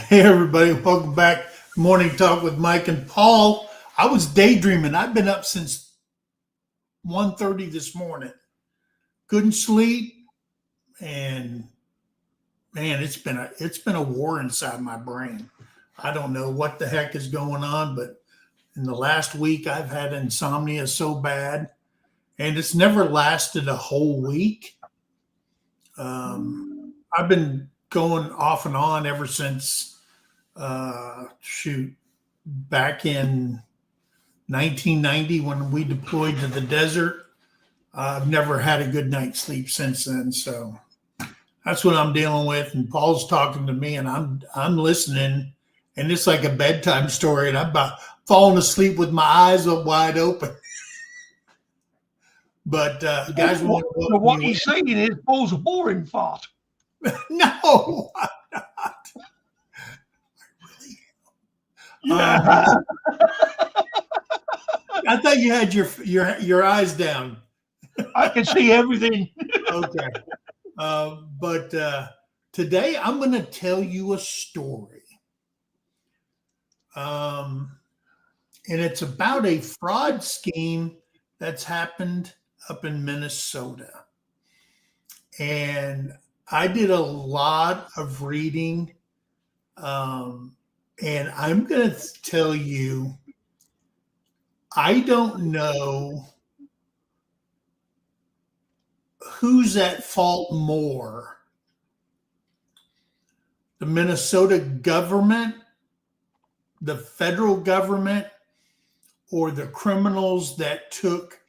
Hey everybody, welcome back. Morning Talk with Mike and Paul. I was daydreaming. I've been up since 1:30 this morning. Couldn't sleep, and man, it's been a war inside my brain. I don't know what the heck is going on, but in the last week I've had insomnia so bad, and it's never lasted a whole week. I've been going off and on ever since back in 1990 when we deployed to the desert. I've never had a good night's sleep since then. So that's what I'm dealing with. And Paul's talking to me, and I'm listening, and it's like a bedtime story, and I'm about falling asleep with my eyes wide open. But guys, what he's saying is Paul's a boring fart. No, I'm not. Yeah. I thought you had your eyes down. I can see everything. Okay. But today I'm going to tell you a story. And it's about a fraud scheme that's happened up in Minnesota. And I did a lot of reading. And I'm going to tell you, I don't know who's at fault more. The Minnesota government, the federal government, or the criminals that took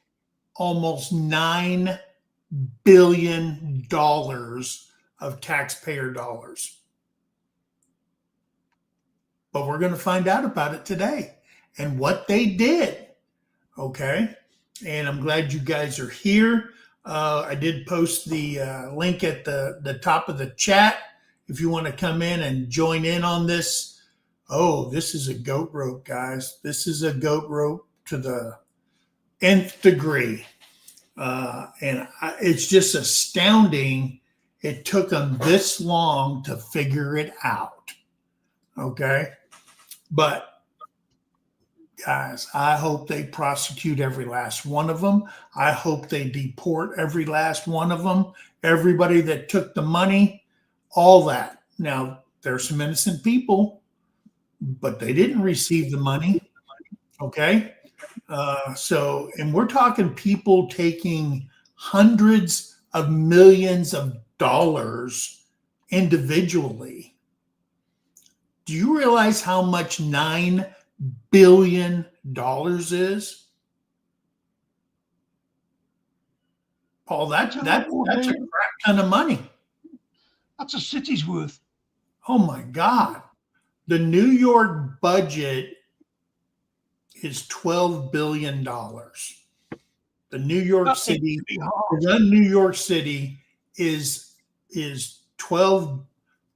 almost $9 billion of taxpayer dollars. But we're going to find out about it today and what they did. Okay. And I'm glad you guys are here. I did post the link at the top of the chat if you want to come in and join in on this. Oh, this is a goat rope, guys. This is a goat rope to the nth degree. It's just astounding it took them this long to figure it out. Okay. But guys, I hope they prosecute every last one of them. I hope they deport every last one of them. Everybody that took the money, all that. Now, there's some innocent people, but they didn't receive the money. Okay. And we're talking people taking hundreds of millions of dollars individually. Do you realize how much $9 billion is? Paul, that's a crap ton of money. That's a city's worth. Oh my God. The New York budget is $12 billion. The New York City, New York City is 12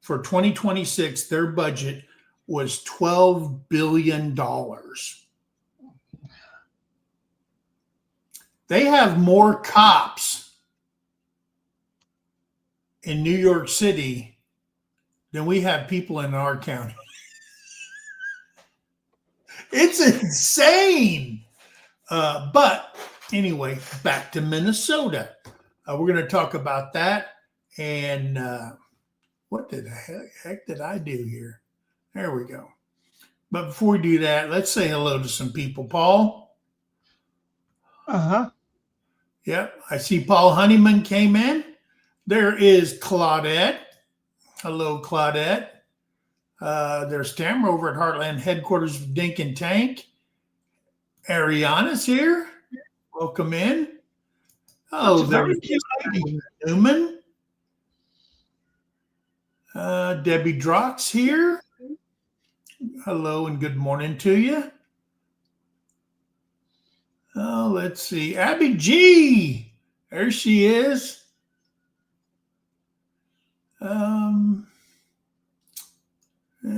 for 2026. Their budget was $12 billion. They have more cops in New York City than we have people in our county. It's insane. But anyway, back to Minnesota. We're going to talk about that. And what the heck did I do here? There we go. But before we do that, let's say hello to some people. Paul? Uh-huh. Yep. I see Paul Honeyman came in. There is Claudette. Hello, Claudette. There's Tamara over at Heartland Headquarters of Dink and Tank. Ariana's here. Welcome in. Oh, there's Newman. Debbie Drock's here. Hello and good morning to you. Oh, let's see. Abby G. There she is. Let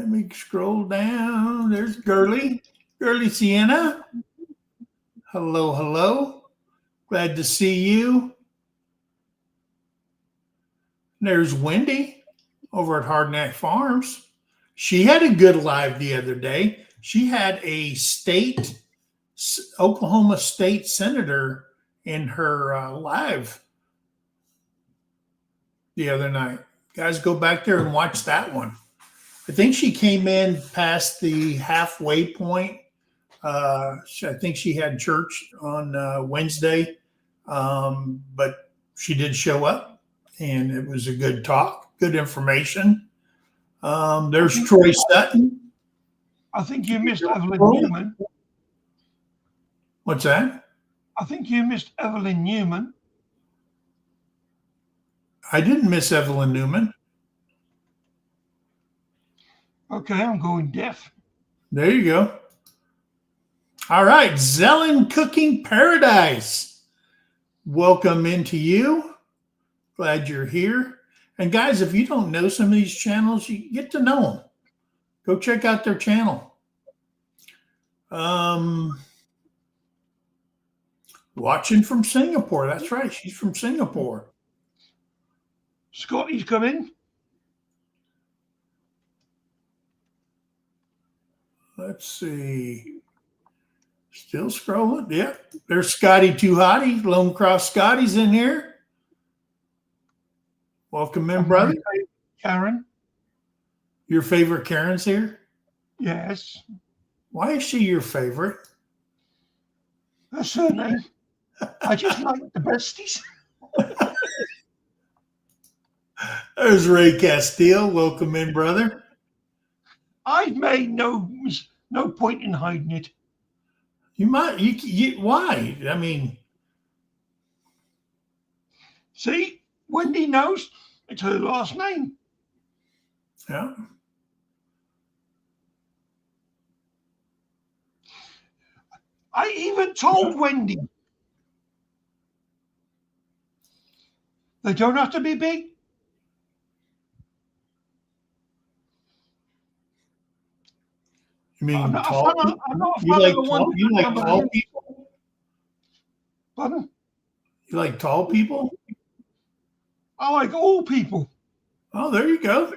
me scroll down. There's Girly Sienna. Hello, hello. Glad to see you. There's Wendy over at Hardneck Farms. She had a good live the other day. She had a Oklahoma state senator in her live the other night. Guys, go back there and watch that one. I think she came in past the halfway point. I think she had church on Wednesday, but she did show up, and it was a good talk, good information. There's Troy Sutton. I think you missed Evelyn Newman. What's that? I think you missed Evelyn Newman. I didn't miss Evelyn Newman. Okay, I'm going deaf. There you go. All right, Zellin Cooking Paradise. Welcome into you. Glad you're here. And guys, if you don't know some of these channels, you get to know them. Go check out their channel. Watching from Singapore. That's right. She's from Singapore. Scotty's come in. Let's see. Still scrolling. Yep. There's Scotty Too Hottie. Lone Cross Scotty's in here. Welcome in, brother. Karen. Your favorite Karen's here? Yes. Why is she your favorite? That's her name. I just like the besties. There's Ray Castile. Welcome in, brother. I've made no point in hiding it. You might. Why? I mean, see, Wendy knows it's her last name. Yeah. I even told Wendy they don't have to be big. You mean I'm not tall? I'm not a You fan like of the one. tall, you like tall people? Pardon? You like tall people? I like all people. Oh, there you go.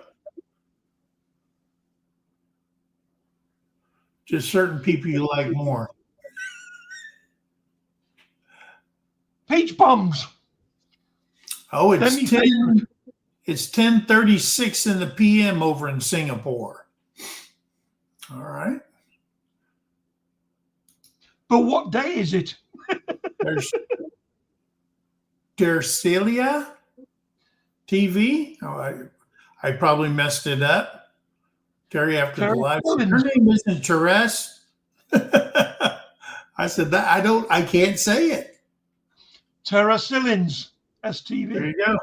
Just certain people you like more. Peach bums. Oh, it's Let me 10. It's 10:36 in the PM over in Singapore. All right. But what day is it? There's Tercelia TV. Oh, I probably messed it up. Terry after the live. Her name isn't Therese. I said that I can't say it. Terra Sillins, STV. There you go.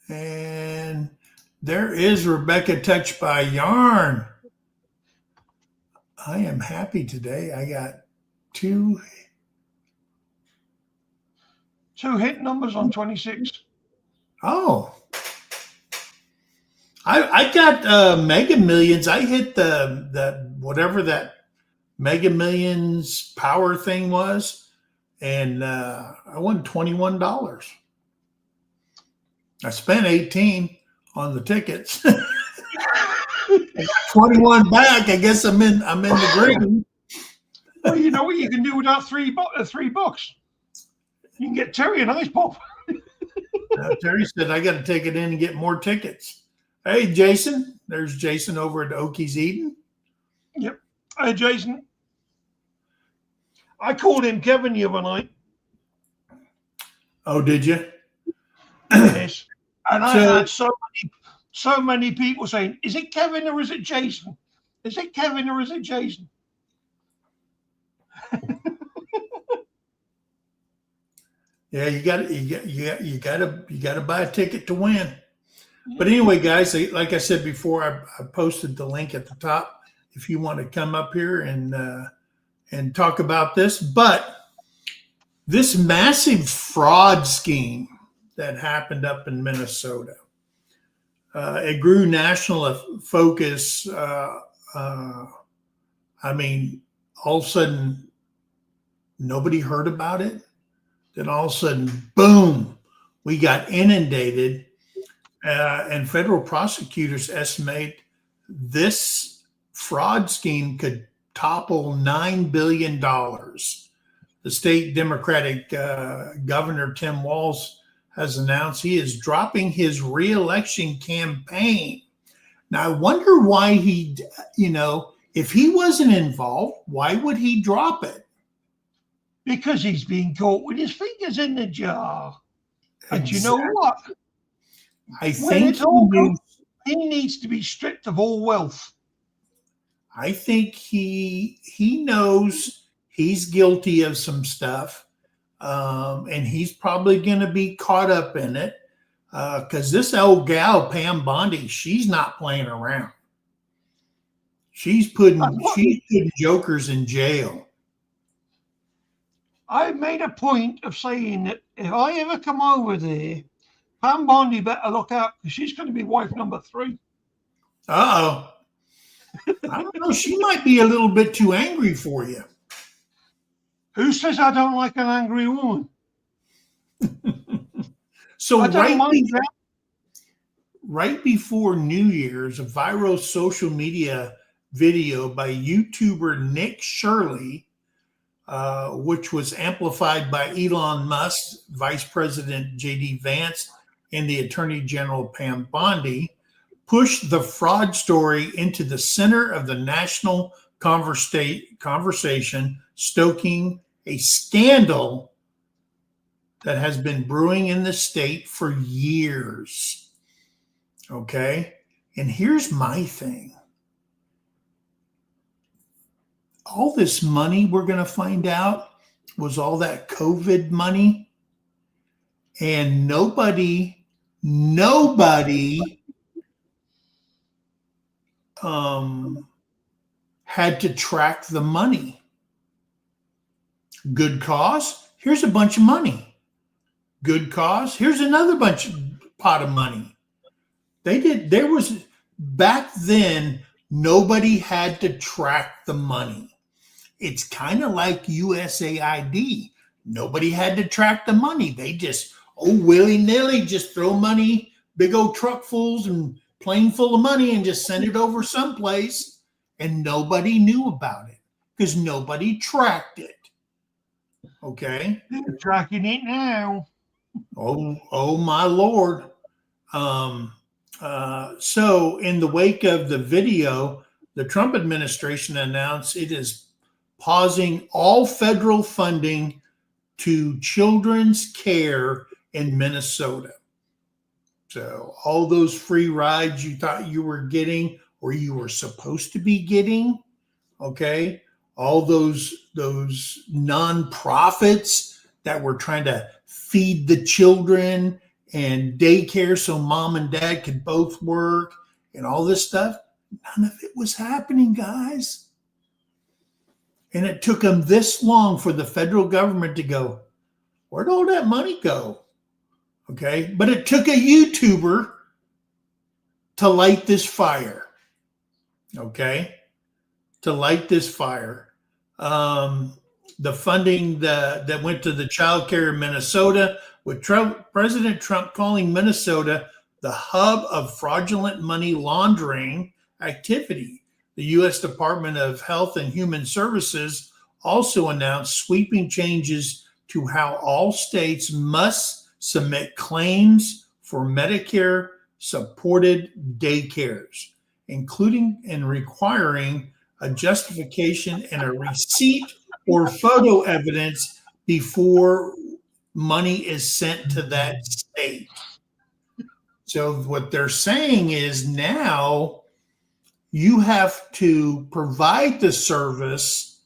And there is Rebecca Touched by Yarn. I am happy today. I got two hit numbers on 26. Oh. I got Mega Millions. I hit the whatever that Mega Millions power thing was, and I won $21. I spent 18 on the tickets. 21 back. I guess I'm in the green. Well, you know what you can do with that $3? You can get Terry an ice pop. Terry said I got to take it in and get more tickets. Hey, Jason. There's Jason over at Okies Eden. Yep. Hey, Jason. I called him Kevin the other night. Oh, did you? Yes. And I had so many people saying, is it Kevin or is it Jason? Is it Kevin or is it Jason? Yeah, you got to buy a ticket to win. But anyway, guys, like I said before, I posted the link at the top if you want to come up here and talk about this. But this massive fraud scheme that happened up in Minnesota, it grew national focus. I mean, all of a sudden, nobody heard about it. Then all of a sudden, boom, we got inundated. And federal prosecutors estimate this fraud scheme could topple $9 billion. The state Democratic Governor Tim Walz has announced he is dropping his reelection campaign. Now, I wonder why he, if he wasn't involved, why would he drop it? Because he's been caught with his fingers in the jar. And Exactly. you know what? I When think it's all good, he needs to be stripped of all wealth. I think he knows he's guilty of some stuff, and he's probably going to be caught up in it because this old gal, Pam Bondi, she's not playing around. She's putting jokers in jail. I made a point of saying that if I ever come over there, Pam Bondi better look out because she's going to be wife number 3. Uh-oh. I don't know. She might be a little bit too angry for you. Who says I don't like an angry woman? So right before New Year's, a viral social media video by YouTuber Nick Shirley, which was amplified by Elon Musk, Vice President J.D. Vance, and the Attorney General Pam Bondi, pushed the fraud story into the center of the national conversation, stoking a scandal that has been brewing in the state for years. Okay? And here's my thing. All this money we're going to find out was all that COVID money, and nobody had to track the money. Good cause, here's a bunch of money. Good cause, here's another pot of money. Back then, nobody had to track the money. It's kind of like USAID. Nobody had to track the money. They just, willy-nilly, just throw money, big old truckfuls and plane full of money and just send it over someplace, and nobody knew about it because nobody tracked it. Okay? They're tracking it now. Oh my Lord. So in the wake of the video, the Trump administration announced it is pausing all federal funding to children's care in Minnesota. So all those free rides you thought you were getting or you were supposed to be getting, okay, all those nonprofits that were trying to feed the children and daycare so mom and dad could both work and all this stuff, none of it was happening, guys. And it took them this long for the federal government to go, where'd all that money go? Okay, but it took a YouTuber to light this fire. Okay, to light this fire. The funding that went to the child care in Minnesota, with President Trump calling Minnesota the hub of fraudulent money laundering activity. The U.S. Department of Health and Human Services also announced sweeping changes to how all states must submit claims for Medicare-supported daycares, including and requiring a justification and a receipt or photo evidence before money is sent to that state. So what they're saying is now you have to provide the service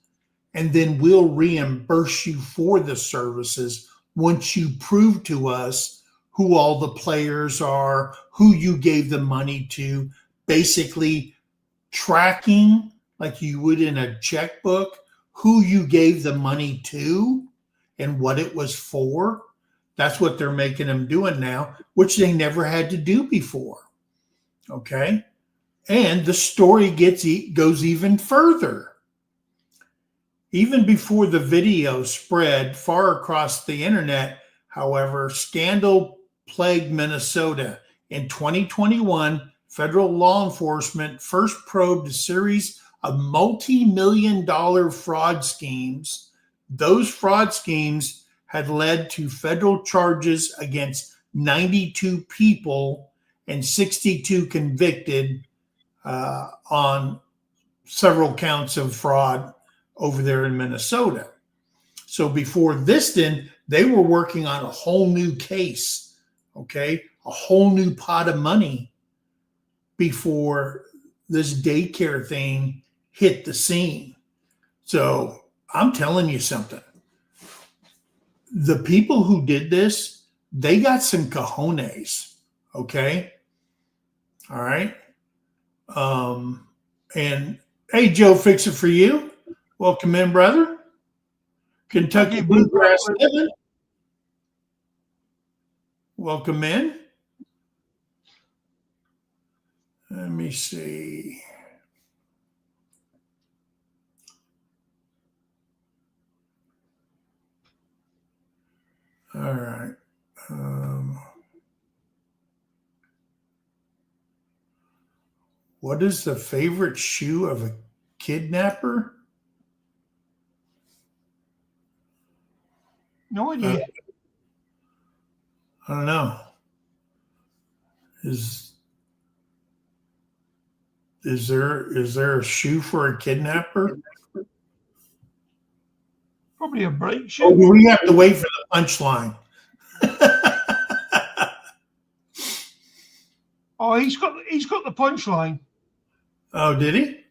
and then we'll reimburse you for the services once you prove to us who all the players are, who you gave the money to, basically tracking like you would in a checkbook, who you gave the money to and what it was for. That's what they're making them doing now, which they never had to do before. Okay. And the story goes even further. Even before the video spread far across the internet, however, scandal plagued Minnesota In 2021, federal law enforcement first probed a series of multi-million-dollar fraud schemes. Those fraud schemes had led to federal charges against 92 people and 62 convicted on several counts of fraud over there in Minnesota. So before this, then they were working on a whole new case, okay, a whole new pot of money before this daycare thing hit the scene. So I'm telling you something. The people who did this, they got some cojones, okay? All right. And hey, Joe, fix it for you. Welcome in, brother. Kentucky Bluegrass Living. Welcome in. Let me see. All right. What is the favorite shoe of a kidnapper? No idea. I don't know. Is there a shoe for a kidnapper? Probably a brake shoe. Oh, we have to wait for the punchline. Oh, he's got the punchline. Oh, did he?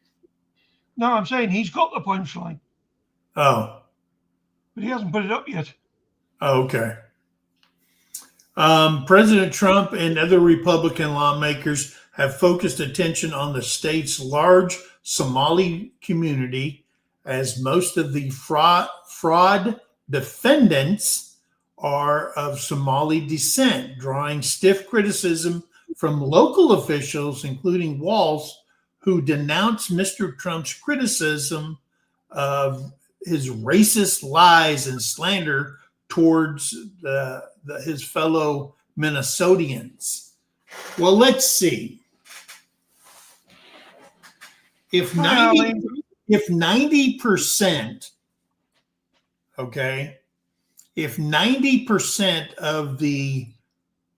No, I'm saying he's got the punchline, Oh. but he hasn't put it up yet. Oh, okay. President Trump and other Republican lawmakers have focused attention on the state's large Somali community, as most of the fraud defendants are of Somali descent, drawing stiff criticism from local officials, including Walz, who denounced Mr. Trump's criticism of his racist lies and slander towards his fellow Minnesotians. Well, let's see. If 90%, okay, if 90% of the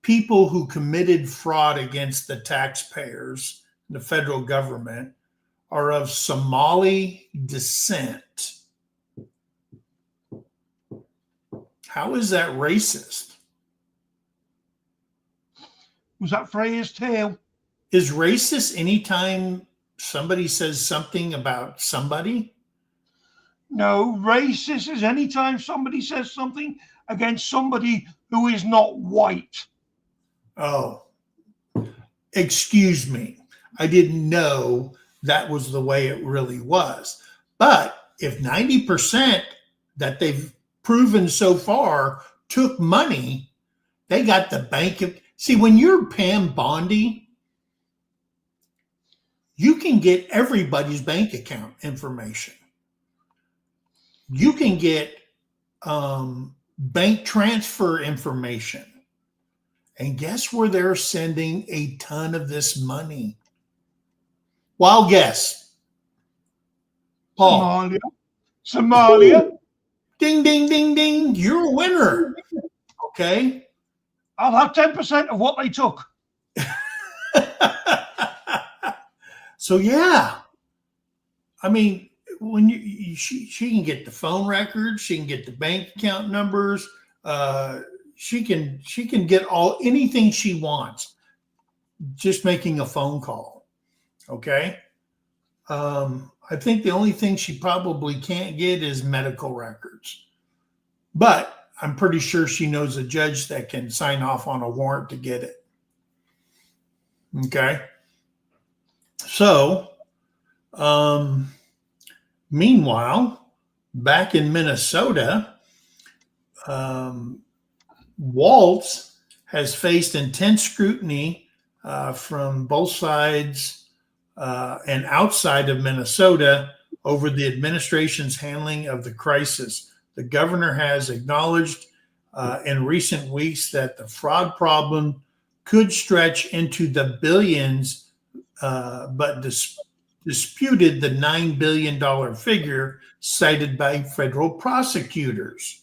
people who committed fraud against the taxpayers, the federal government, are of Somali descent, how is that racist? Was that Freya's tail? Is racist anytime somebody says something about somebody? No, racist is anytime somebody says something against somebody who is not white. Oh, excuse me. I didn't know that was the way it really was. But if 90% that they've proven so far took money, they got the bank of. See, when you're Pam Bondi, you can get everybody's bank account information. You can get bank transfer information. And guess where they're sending a ton of this money? Wild guess. Paul. Somalia. Ding, ding, ding, ding. You're a winner. Okay. I'll have 10% of what they took. So, yeah. I mean, when she can get the phone records, she can get the bank account numbers, she can get anything she wants just making a phone call. Okay. I think the only thing she probably can't get is medical records, but I'm pretty sure she knows a judge that can sign off on a warrant to get it. Okay. So, meanwhile, back in Minnesota, Walz has faced intense scrutiny from both sides and outside of Minnesota over the administration's handling of the crisis. The governor has acknowledged in recent weeks that the fraud problem could stretch into the billions, but disputed the $9 billion figure cited by federal prosecutors.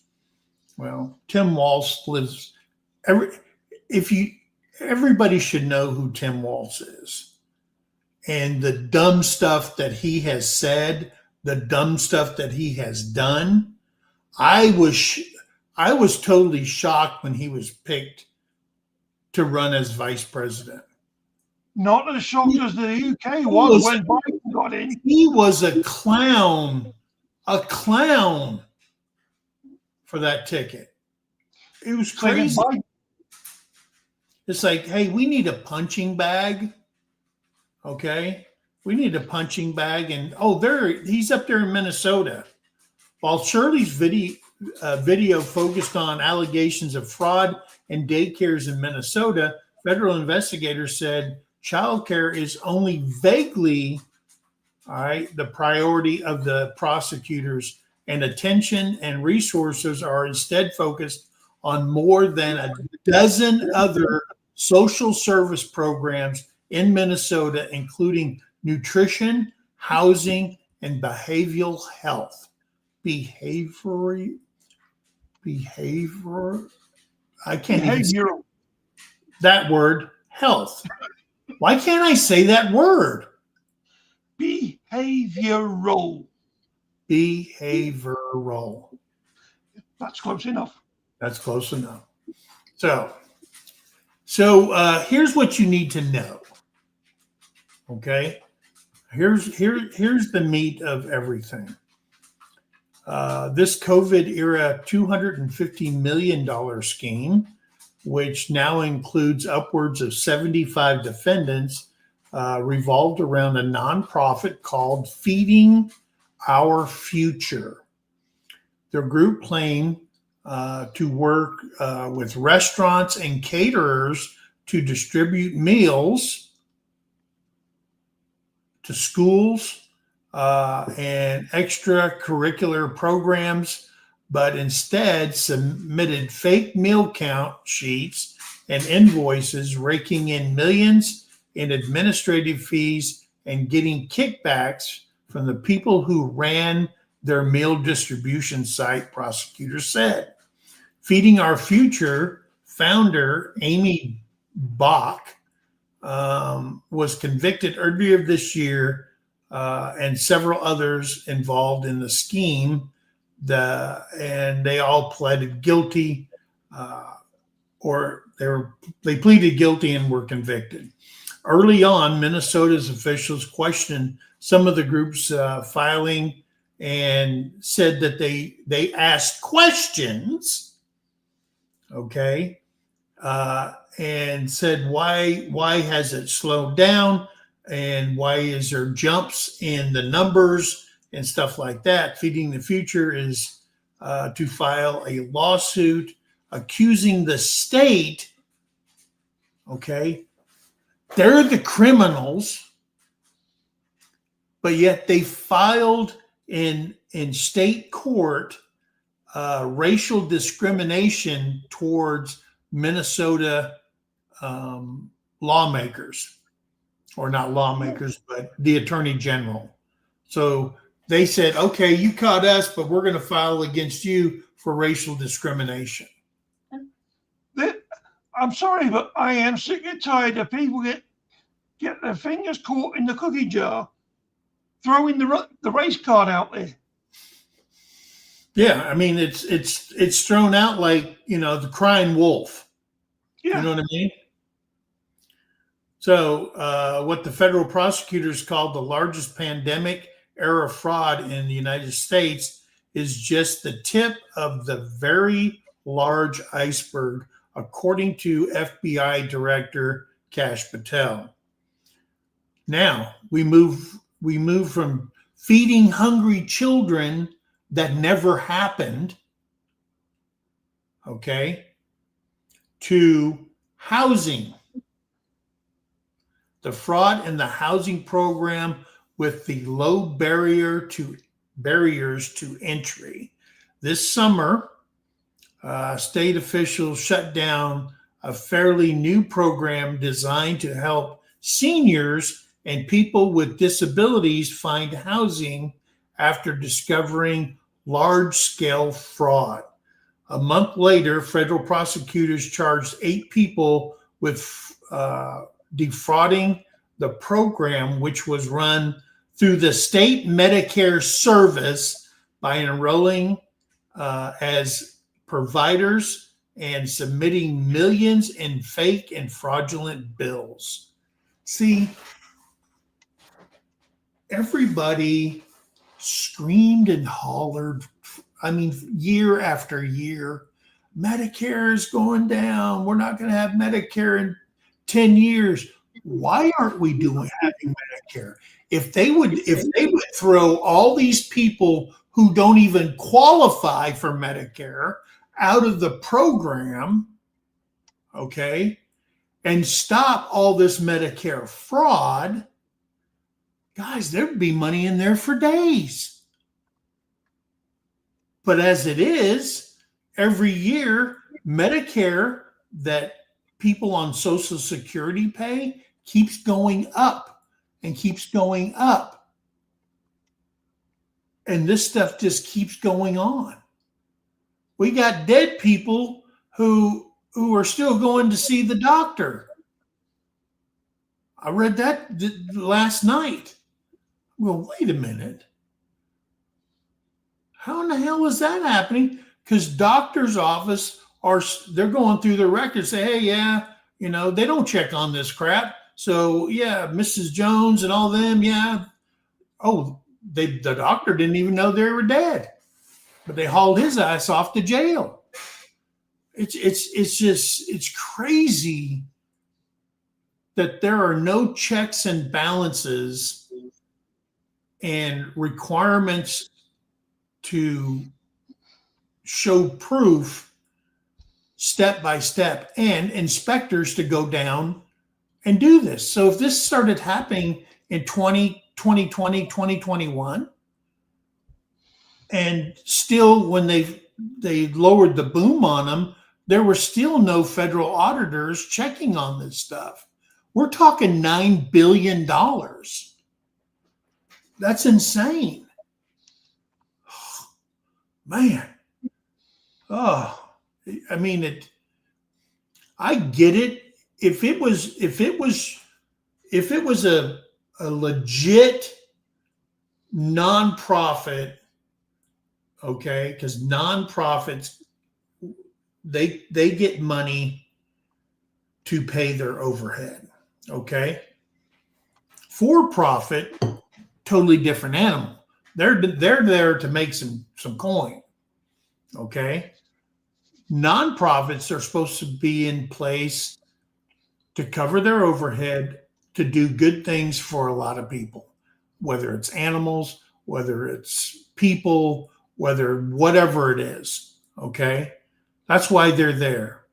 Well, Tim Walz lives. Everybody should know who Tim Walz is, and the dumb stuff that he has said, the dumb stuff that he has done. I was totally shocked when he was picked to run as vice president. Not as shocked as the UK was when Biden got in. He was a clown for that ticket. It was crazy. It's like, hey, we need a punching bag. Okay, we need a punching bag, and he's up there in Minnesota. While Shirley's video focused on allegations of fraud in daycares in Minnesota, federal investigators said childcare is only vaguely, the priority of the prosecutors, and attention and resources are instead focused on more than a dozen other social service programs in Minnesota, including nutrition, housing, and behavioral health. Behavior. I can't even say that word. Health. Why can't I say that word? Behavioral. That's close enough. That's close enough. So here's what you need to know. Okay, here's the meat of everything. This COVID era $250 million scheme, which now includes upwards of 75 defendants, revolved around a nonprofit called Feeding Our Future. Their group claimed to work with restaurants and caterers to distribute meals to schools and extracurricular programs, but instead submitted fake meal count sheets and invoices, raking in millions in administrative fees and getting kickbacks from the people who ran their meal distribution site, prosecutors said. Feeding Our Future founder, Amy Bach, was convicted earlier this year, and several others involved in the scheme. And they all pleaded guilty, or they pleaded guilty and were convicted. Early on, Minnesota's officials questioned some of the group's filing and said that they asked questions, okay, and said why has it slowed down, and why is there jumps in the numbers and stuff like that. Feeding the Future is to file a lawsuit accusing the state, okay, they're the criminals, but yet they filed in state court racial discrimination towards Minnesota lawmakers, or not lawmakers, but the attorney general. So they said, okay, you caught us, but we're going to file against you for racial discrimination. I'm sorry, but I am sick and tired of people get their fingers caught in the cookie jar, throwing the race card out there. Yeah, I mean, it's thrown out like, the crying wolf. Yeah. You know what I mean? So what the federal prosecutors called the largest pandemic era fraud in the United States is just the tip of the very large iceberg, according to FBI Director Kash Patel. Now we move from feeding hungry children that never happened, okay, to housing. The fraud in the housing program with the low barriers to entry. This summer, state officials shut down a fairly new program designed to help seniors and people with disabilities find housing after discovering large-scale fraud. A month later, federal prosecutors charged 8 people with defrauding the program, which was run through the state Medicare service by enrolling as providers and submitting millions in fake and fraudulent bills. See, everybody screamed and hollered, I mean, year after year, Medicare is going down. We're not going to have Medicare in 10 years. Why aren't we having Medicare? If they would throw all these people who don't even qualify for Medicare out of the program, okay, and stop all this Medicare fraud, guys, there'd be money in there for days. But as it is, every year, Medicare that people on Social Security pay keeps going up and keeps going up. And this stuff just keeps going on. We got dead people who are still going to see the doctor. I read that last night. Well, wait a minute. How in the hell is that happening? Because doctor's office they're going through their records, say, hey, yeah, they don't check on this crap. So yeah, Mrs. Jones and all them, yeah. Oh, the doctor didn't even know they were dead, but they hauled his ass off to jail. It's crazy that there are no checks and balances and requirements to show proof step by step and inspectors to go down and do this. So if this started happening in 2020, 2021, and still when they lowered the boom on them, there were still no federal auditors checking on this stuff. We're talking $9 billion. That's insane. Man. Oh, I mean, I get it. If it was a legit nonprofit, okay, because nonprofits, they get money to pay their overhead, okay? For profit, totally different animal. They're there to make some coin, okay? Nonprofits are supposed to be in place to cover their overhead, to do good things for a lot of people, whether it's animals, whether it's people, whatever it is, okay? That's why they're there.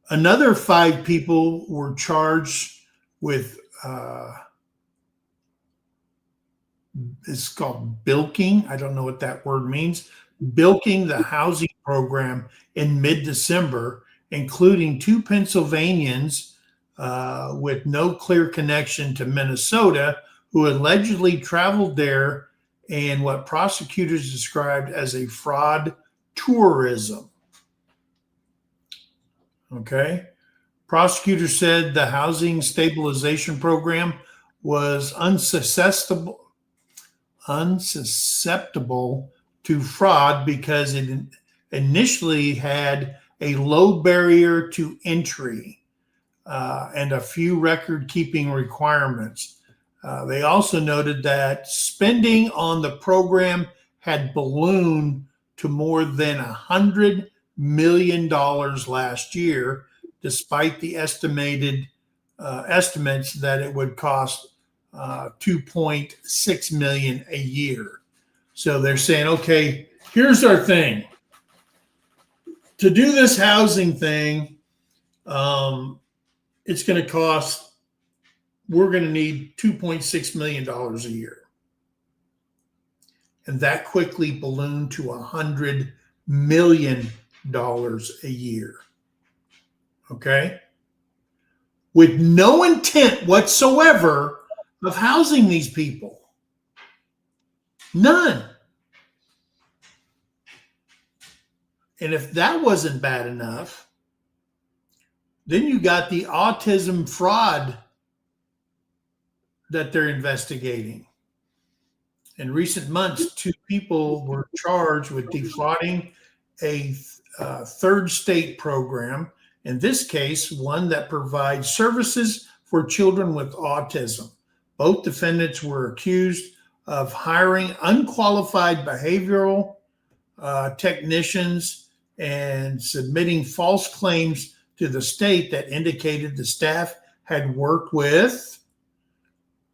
Another 5 people were charged with, it's called bilking. I don't know what that word means. Bilking the housing program in mid-December, including 2 Pennsylvanians with no clear connection to Minnesota, who allegedly traveled there in what prosecutors described as a fraud tourism. Okay. Prosecutors said the housing stabilization program was unsusceptible to fraud because it initially had a low barrier to entry and a few record-keeping requirements. They also noted that spending on the program had ballooned to more than $100 million last year, despite the estimates that it would cost $2.6 million a year. So they're saying, okay, here's our thing. To do this housing thing, it's going to cost, we're going to need $2.6 million a year. And that quickly ballooned to $100 million a year. Okay? With no intent whatsoever of housing these people. None. And if that wasn't bad enough, then you got the autism fraud that they're investigating. In recent months, 2 people were charged with defrauding a third state program. In this case, one that provides services for children with autism. Both defendants were accused of hiring unqualified behavioral technicians and submitting false claims to the state that indicated the staff had worked with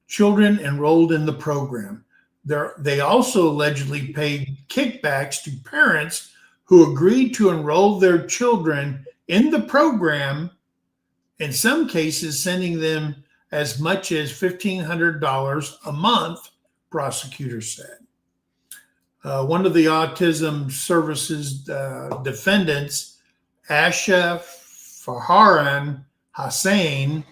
children enrolled in the program. They also allegedly paid kickbacks to parents who agreed to enroll their children in the program, in some cases sending them as much as $1,500 a month, prosecutors said. One of the Autism Services defendants, Asha Faharan Hussain,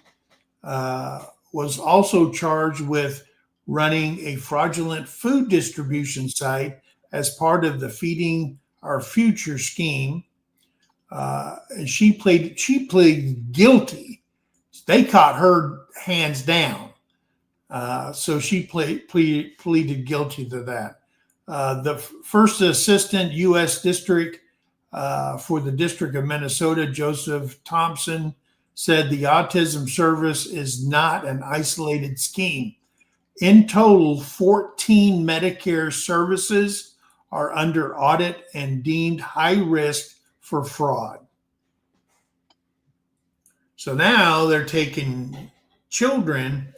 was also charged with running a fraudulent food distribution site as part of the Feeding Our Future scheme. And she pleaded guilty. They caught her hands down. So she pleaded guilty to that. The first assistant U.S. district for the District of Minnesota, Joseph Thompson, said the autism service is not an isolated scheme. In total, 14 Medicare services are under audit and deemed high risk for fraud. So now they're taking children,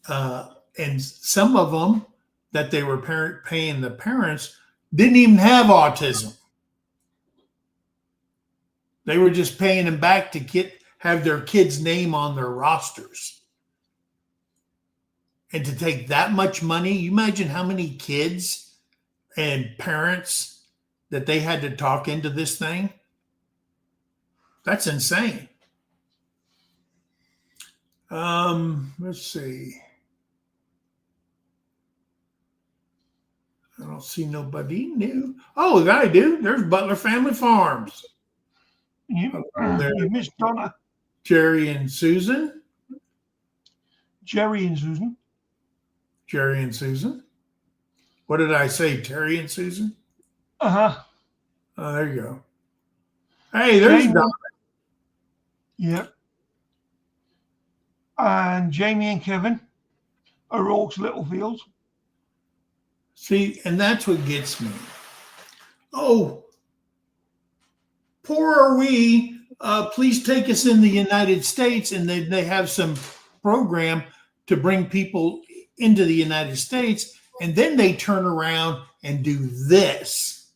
and some of them that they were paying the parents didn't even have autism. They were just paying them back to have their kid's name on their rosters. And to take that much money, you imagine how many kids and parents that they had to talk into this thing? That's insane. Let's see. I don't see nobody new. Oh, I do. There's Butler Family Farms. You missed Donna. Jerry and Susan. Jerry and Susan. Jerry and Susan. What did I say? Terry and Susan? Uh-huh. Oh, there you go. Hey, there's Jamie. Donna. Yep. And Jamie and Kevin are Oaks Littlefields. See, and that's what gets me. Oh, poor are we. Please take us in the United States. And they have some program to bring people into the United States. And then they turn around and do this.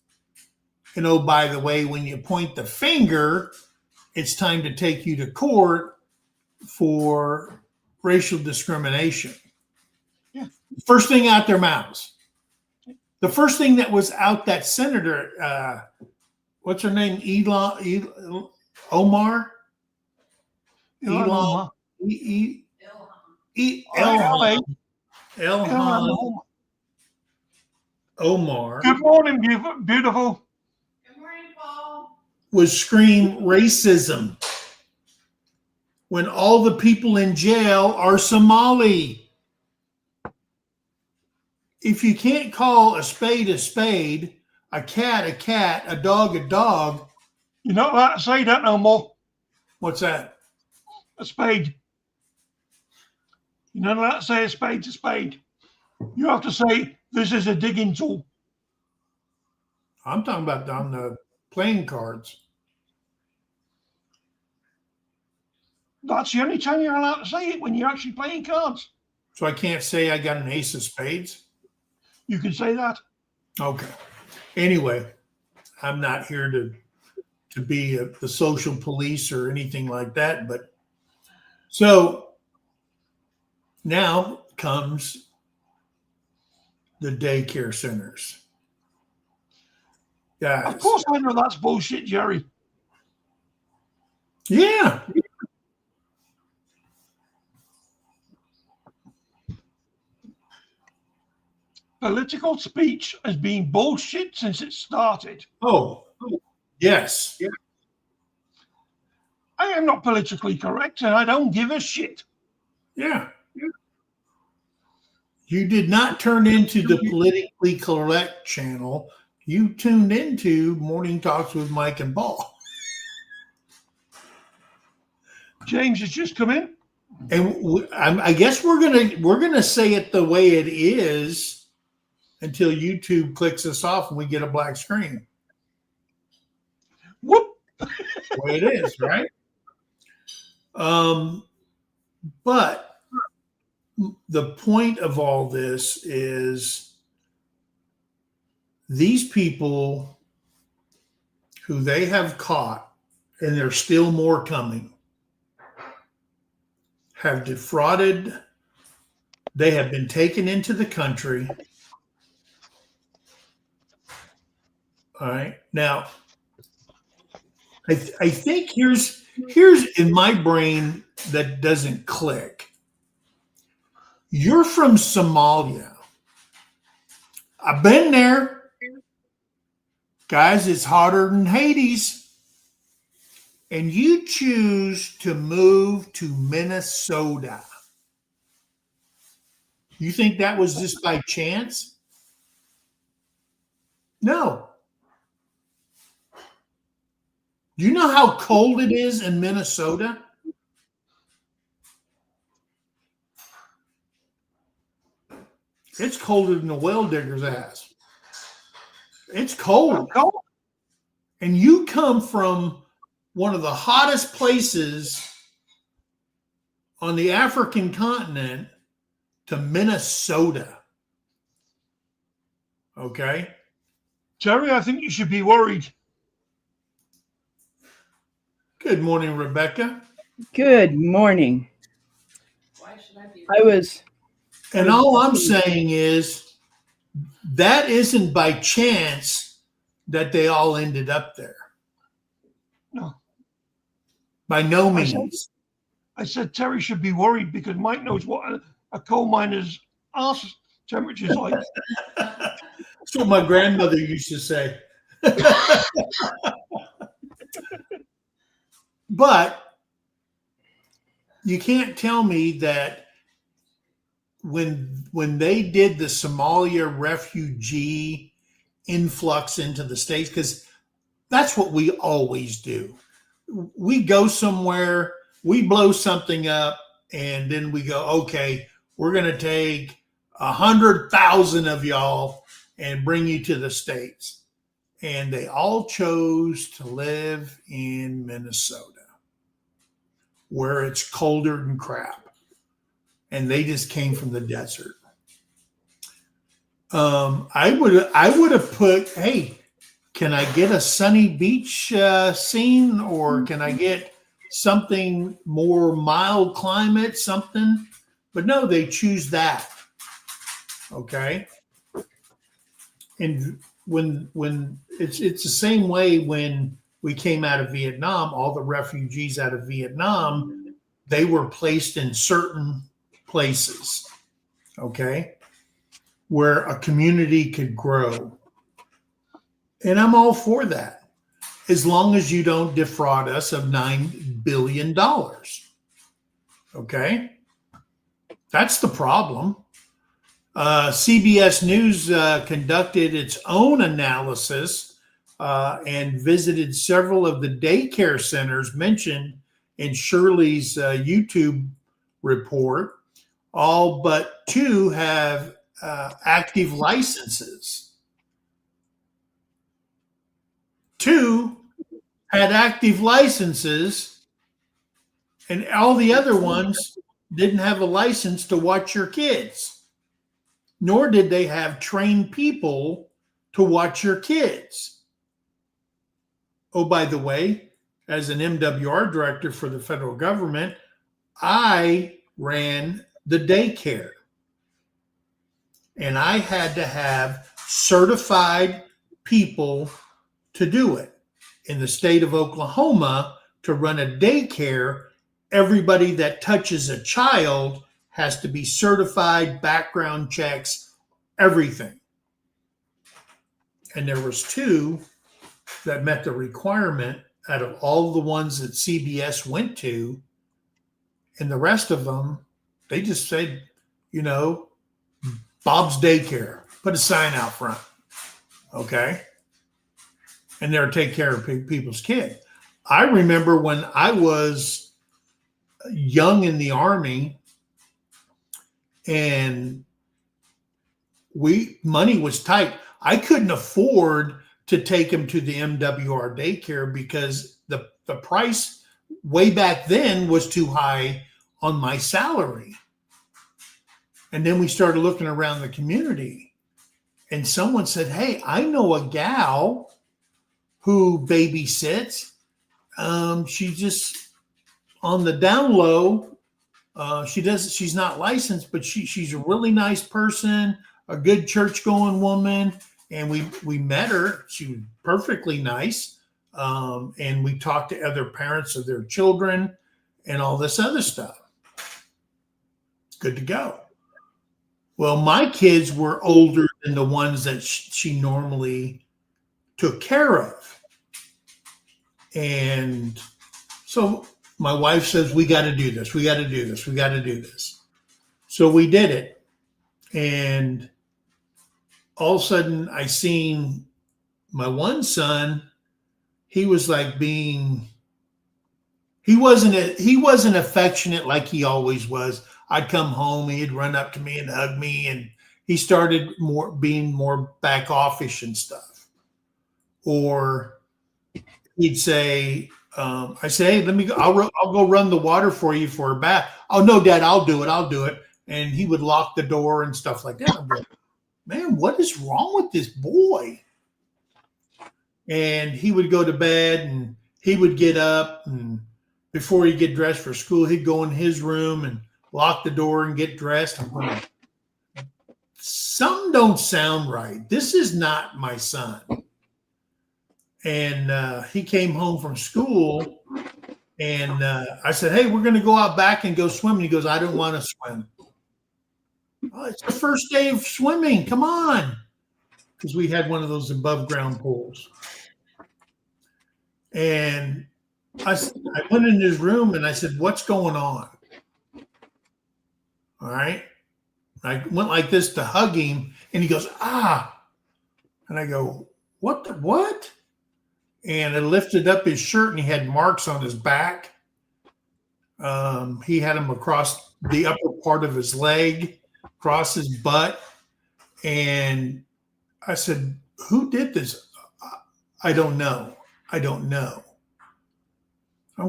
And oh, by the way, when you point the finger, it's time to take you to court for racial discrimination. Yeah. First thing out their mouths. The first thing that was out, that senator, what's her name? Omar? Ilhan Omar. Good morning, beautiful. Good morning, Paul. Was scream racism when all the people in jail are Somali. If you can't call a spade, a cat, a dog, You're not allowed to say that no more. what's that? A spade. You're not allowed to say a spade's a spade. You have to say, this is a digging tool. I'm talking about on the playing cards. That's the only time you're allowed to say it, when you're actually playing cards. So I can't say I got an ace of spades. You can say that. Okay. Anyway, I'm not here to be the social police or anything like that. But so now comes the daycare centers. Guys, Of course I know that's bullshit, Jerry. Yeah. Political speech has been bullshit since it started. Oh, yes. I am not politically correct and I don't give a shit. Yeah. You did not turn into the politically correct channel. You tuned into Morning Talks with Mike and Paul. James has just come in. And I guess we're gonna say it the way it is until YouTube clicks us off and we get a black screen. Whoop. The way it is, right? But the point of all this is these people who they have caught, and there's still more coming, have defrauded. They have been taken into the country. All right. Now, I think here's in my brain that doesn't click. You're from Somalia. I've been there. Guys, it's hotter than Hades. And you choose to move to Minnesota. You think that was just by chance? No. Do you know how cold it is in Minnesota? It's colder than a well digger's ass. It's cold. And you come from one of the hottest places on the African continent to Minnesota. Okay? Terry, I think you should be worried. Good morning, Rebecca. Good morning. Why should I be? And all I'm saying is that isn't by chance that they all ended up there. No. By no means. I said Terry should be worried because Mike knows what a coal miner's arse temperature is like. That's what my grandmother used to say. But you can't tell me that when they did the Somalia refugee influx into the States, because that's what we always do. We go somewhere, we blow something up, and then we go, okay, we're going to take 100,000 of y'all and bring you to the States. And they all chose to live in Minnesota, where it's colder than crap. And they just came from the desert. I would have put, hey, can I get a sunny beach scene, or can I get something more mild climate, something? But no, they choose that. Okay. And when it's the same way when we came out of Vietnam, all the refugees out of Vietnam, they were placed in certain places, okay, where a community could grow. And I'm all for that, as long as you don't defraud us of $9 billion. Okay? That's the problem. CBS News conducted its own analysis and visited several of the daycare centers mentioned in Shirley's YouTube report. All but 2 have active licenses. 2 had active licenses, and all the other ones didn't have a license to watch your kids, nor did they have trained people to watch your kids. Oh, by the way, as an MWR director for the federal government, I ran the daycare. And I had to have certified people to do it. In the state of Oklahoma, to run a daycare, everybody that touches a child has to be certified, background checks, everything. And there was 2 that met the requirement out of all the ones that CBS went to. And the rest of them, they just said, Bob's Daycare, put a sign out front. Okay. And they're take care of people's kids. I remember when I was young in the Army and money was tight. I couldn't afford to take him to the MWR daycare because the price way back then was too high on my salary. And then we started looking around the community and someone said, hey, I know a gal who babysits. She's just on the down low. She's not licensed, but she's a really nice person, a good church going woman. And we met her. She was perfectly nice. And we talked to other parents of their children and all this other stuff. Good to go. Well, my kids were older than the ones that she normally took care of. And so my wife says, we got to do this. We got to do this. We got to do this. So we did it. And all of a sudden I seen my one son, he was like he wasn't affectionate like he always was. I'd come home, he'd run up to me and hug me, and he started being more back offish and stuff. Or he'd say, I say, hey, let me go. I'll go run the water for you for a bath. Oh no, Dad, I'll do it. And he would lock the door and stuff like that. I'm like, man, what is wrong with this boy? And he would go to bed and he would get up, and before he'd get dressed for school, he'd go in his room and lock the door and get dressed. I'm going, something don't sound right. This is not my son. And he came home from school, and I said, hey, we're going to go out back and go swim. And he goes, I don't want to swim. Oh, it's the first day of swimming. Come on. Because we had one of those above ground pools. And I went in his room and I said, what's going on? All right. I went like this to hug him, and he goes, ah. And I go, what? And I lifted up his shirt, and he had marks on his back. He had them across the upper part of his leg, across his butt. And I said, who did this? I don't know. I'm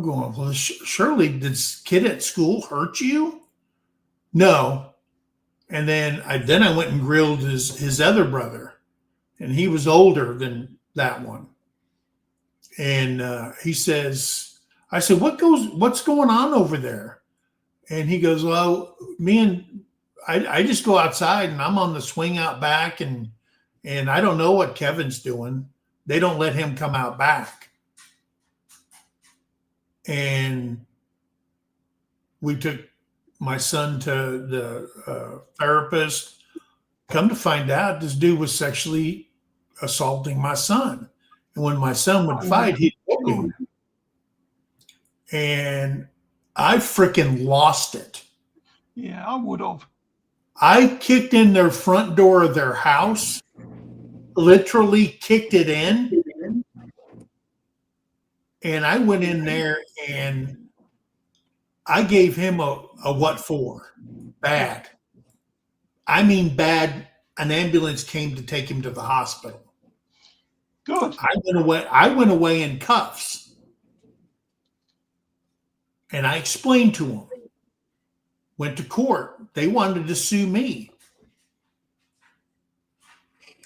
going, well, surely did this kid at school hurt you? No. And then I went and grilled his other brother, and he was older than that one. And he says, I said, what's going on over there? And he goes, well, I just go outside and I'm on the swing out back, and I don't know what Kevin's doing. They don't let him come out back. And we took my son to the therapist. Come to find out, this dude was sexually assaulting my son. And when my son would fight, he'd hit me. And I freaking lost it. Yeah, I would have. I kicked in their front door of their house, literally kicked it in. And I went in there and I gave him a what for? Bad. I mean bad. An ambulance came to take him to the hospital. Good. I went away in cuffs. And I explained to him. Went to court. They wanted to sue me.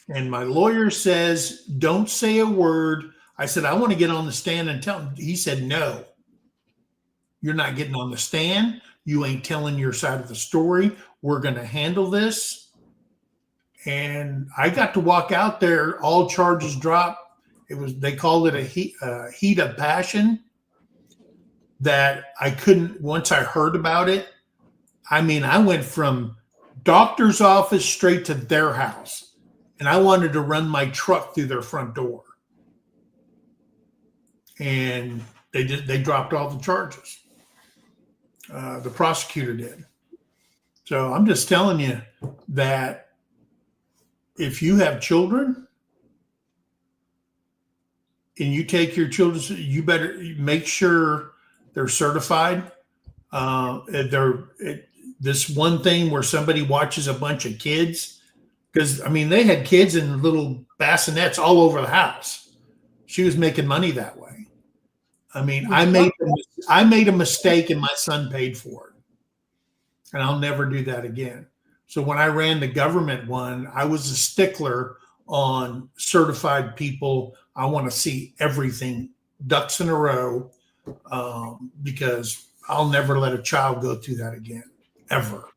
And my lawyer says, don't say a word. I said, I want to get on the stand and tell him. He said, no. You're not getting on the stand. You ain't telling your side of the story. We're going to handle this. And I got to walk out there. All charges dropped. They called it a heat of passion. that I couldn't, once I heard about it, I mean, I went from doctor's office straight to their house, and I wanted to run my truck through their front door. And they dropped all the charges. The prosecutor did. So I'm just telling you that if you have children and you take your children, you better make sure they're certified. This one thing where somebody watches a bunch of kids, because I mean, they had kids in little bassinets all over the house. She was making money that way. I mean, I made a mistake and my son paid for it. And I'll never do that again. So when I ran the government one, I was a stickler on certified people. I want to see everything, ducks in a row, because I'll never let a child go through that again, ever.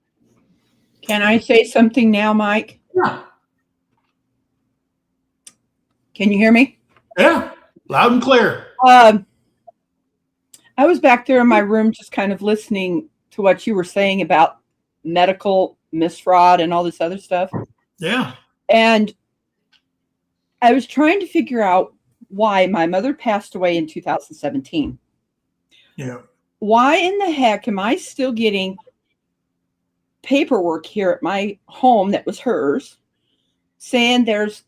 Can I say something now, Mike? Yeah. Can you hear me? Yeah, loud and clear. I was back there in my room just kind of listening to what you were saying about medical misfraud and all this other stuff. Yeah. And I was trying to figure out why my mother passed away in 2017. Yeah. Why in the heck am I still getting paperwork here at my home that was hers saying there's,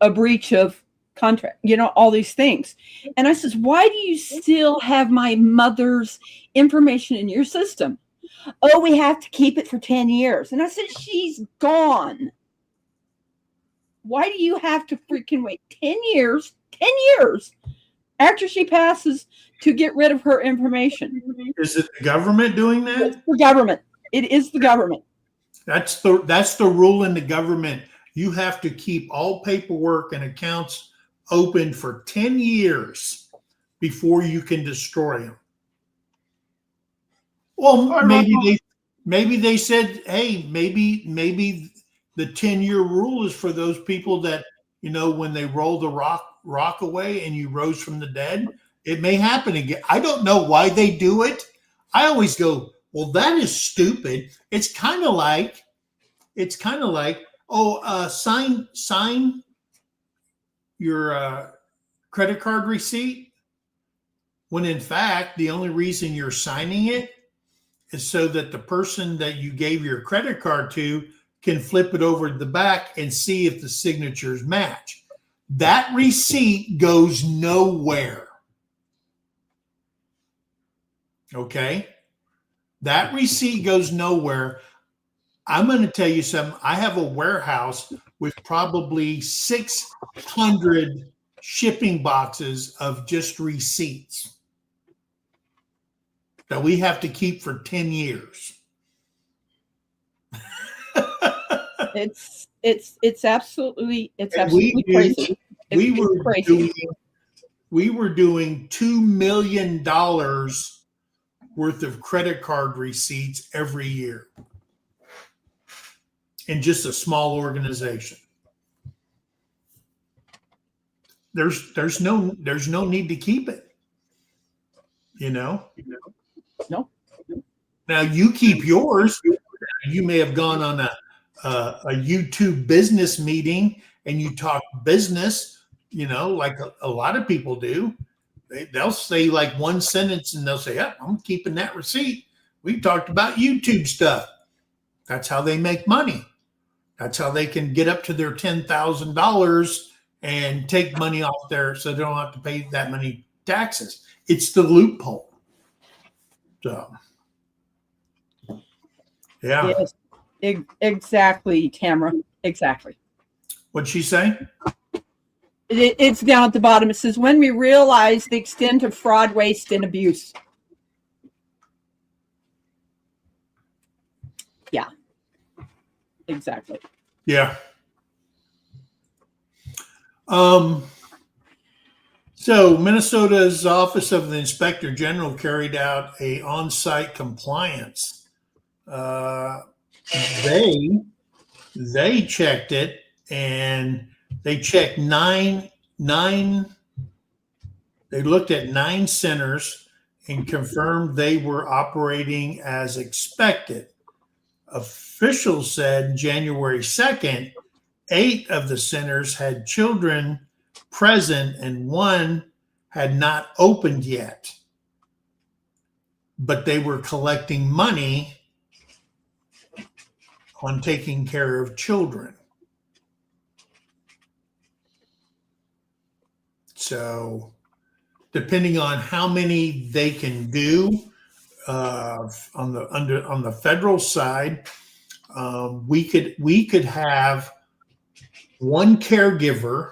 a breach of contract, all these things. And I says, why do you still have my mother's information in your system? Oh, we have to keep it for 10 years. And I said, she's gone. Why do you have to freaking wait 10 years after she passes to get rid of her information? Is it the government doing that? It's the government. It is the government. That's the rule in the government. You have to keep all paperwork and accounts open for 10 years before you can destroy them. Well, maybe they said, hey, maybe the 10-year rule is for those people that, when they roll the rock away and you rose from the dead, it may happen again. I don't know why they do it. I always go, well, that is stupid. It's kind of like, sign your credit card receipt, when in fact, the only reason you're signing it is so that the person that you gave your credit card to can flip it over to the back and see if the signatures match. That receipt goes nowhere. Okay? That receipt goes nowhere. I'm going to tell you something. I have a warehouse with probably 600 shipping boxes of just receipts that we have to keep for 10 years. It's absolutely crazy. We were doing $2 million worth of credit card receipts every year in just a small organization. There's no need to keep it. No. Now you keep yours. You may have gone on a YouTube business meeting and you talk business, like a lot of people do. They'll say like one sentence and they'll say, yeah, I'm keeping that receipt. We talked about YouTube stuff. That's how they make money. That's how they can get up to their $10,000 and take money off there so they don't have to pay that many taxes. It's the loophole. So, yeah. Yes, exactly, Tamara. Exactly. What'd she say? It's down at the bottom. It says, when we realize the extent of fraud, waste, and abuse. Yeah. Exactly. Yeah. So Minnesota's Office of the Inspector General carried out a on-site compliance. They checked it, and they checked nine. They looked at 9 centers and confirmed they were operating as expected. Officials said January 2nd, 8 of the centers had children present and 1 had not opened yet. But they were collecting money on taking care of children. So, depending on how many they can do on the federal side, we could have one caregiver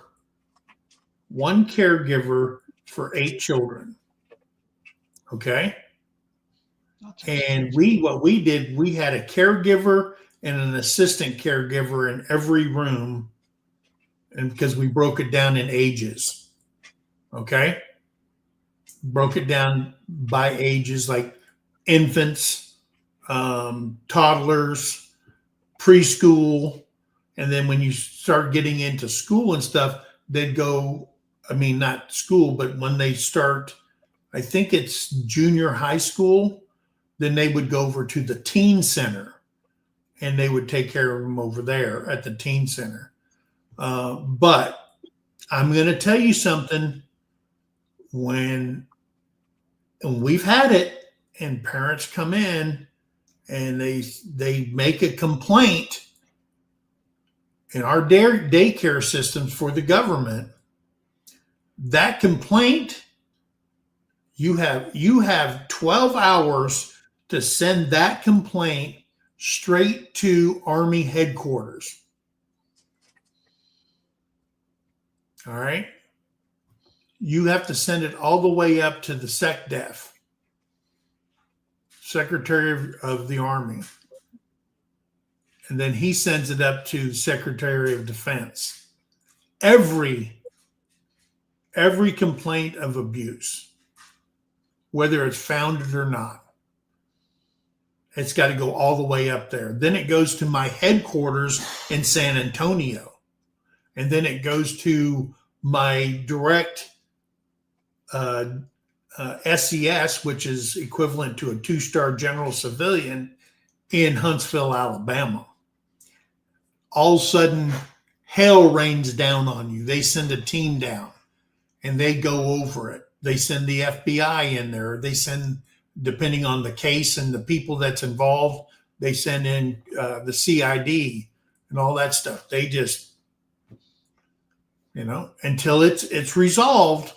for 8 children. Okay. And what we did, we had a caregiver and an assistant caregiver in every room, and because we broke it down in ages. Okay. Broke it down by ages, like infants, toddlers, preschool. And then when you start getting into school and stuff, they'd go, I mean, not school, but when they start, I think it's junior high school, then they would go over to the teen center and they would take care of them over there at the teen center. But I'm going to tell you something. When we've had it and parents come in and they make a complaint in our daycare systems for the government, that complaint, you have 12 hours to send that complaint straight to Army headquarters. All right. You have to send it all the way up to the SecDef, Secretary of the Army. And then he sends it up to Secretary of Defense. Every complaint of abuse, whether it's founded or not, it's got to go all the way up there. Then it goes to my headquarters in San Antonio. And then it goes to my direct SES, which is equivalent to a 2-star general civilian in Huntsville, Alabama. All of a sudden, hell rains down on you. They send a team down and they go over it. They send the FBI in there. They send, depending on the case and the people that's involved, they send in the CID and all that stuff. They just, until it's resolved,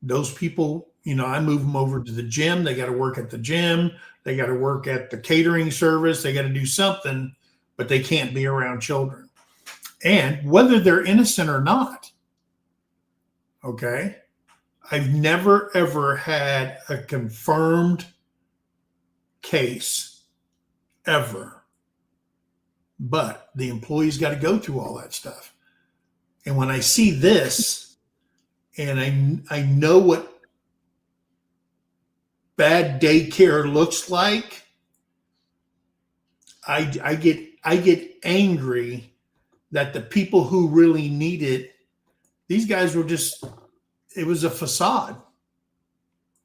those people, I move them over to the gym. They got to work at the gym. They got to work at the catering service. They got to do something, but they can't be around children. And whether they're innocent or not, okay, I've never, ever had a confirmed case ever. But the employees got to go through all that stuff. And when I see this, and I know what bad daycare looks like, I get angry that the people who really need it, these guys were it was a facade.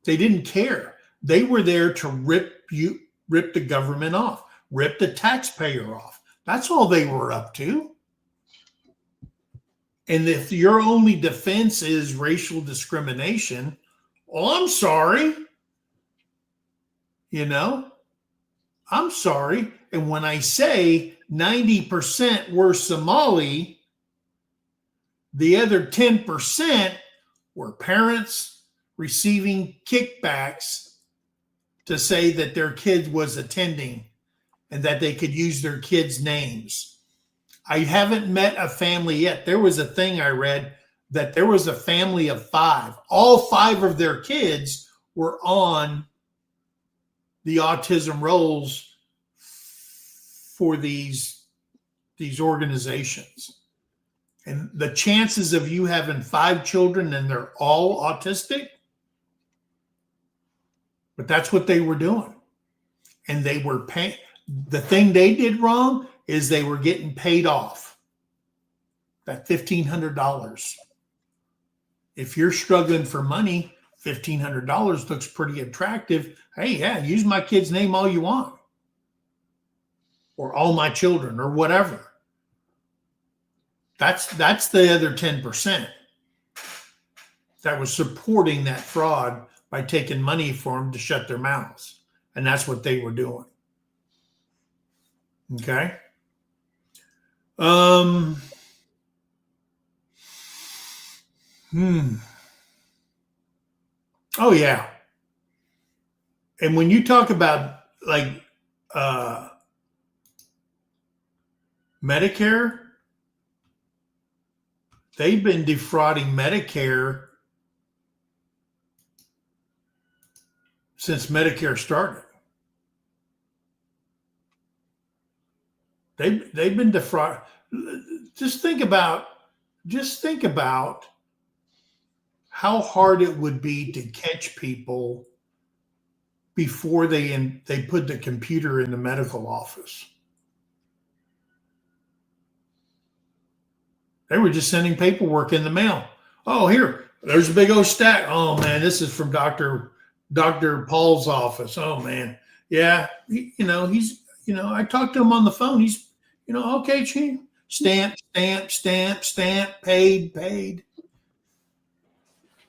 They didn't care. They were there to rip the government off, rip the taxpayer off. That's all they were up to. And if your only defense is racial discrimination, I'm sorry. I'm sorry. And when I say 90% were Somali, the other 10% were parents receiving kickbacks to say that their kid was attending and that they could use their kids' names. I haven't met a family yet. There was a thing I read that there was a family of 5. All 5 of their kids were on the autism rolls for these organizations. And the chances of you having 5 children and they're all autistic, but that's what they were doing. And they were paying. The thing they did wrong is they were getting paid off that $1,500. If you're struggling for money, $1,500 looks pretty attractive. Hey, yeah, use my kid's name all you want, or all my children, or whatever. That's the other 10% that was supporting that fraud by taking money for them to shut their mouths. And that's what they were doing. Okay. Oh yeah. And when you talk about like Medicare, they've been defrauding Medicare since Medicare started. They've been defrauded. Just think about how hard it would be to catch people before they put the computer in the medical office. They were just sending paperwork in the mail. Oh, here, there's a big old stack. Oh man, this is from Dr. Paul's office. Oh man, yeah, I talked to him on the phone. He's, okay, chief. Stamp, paid.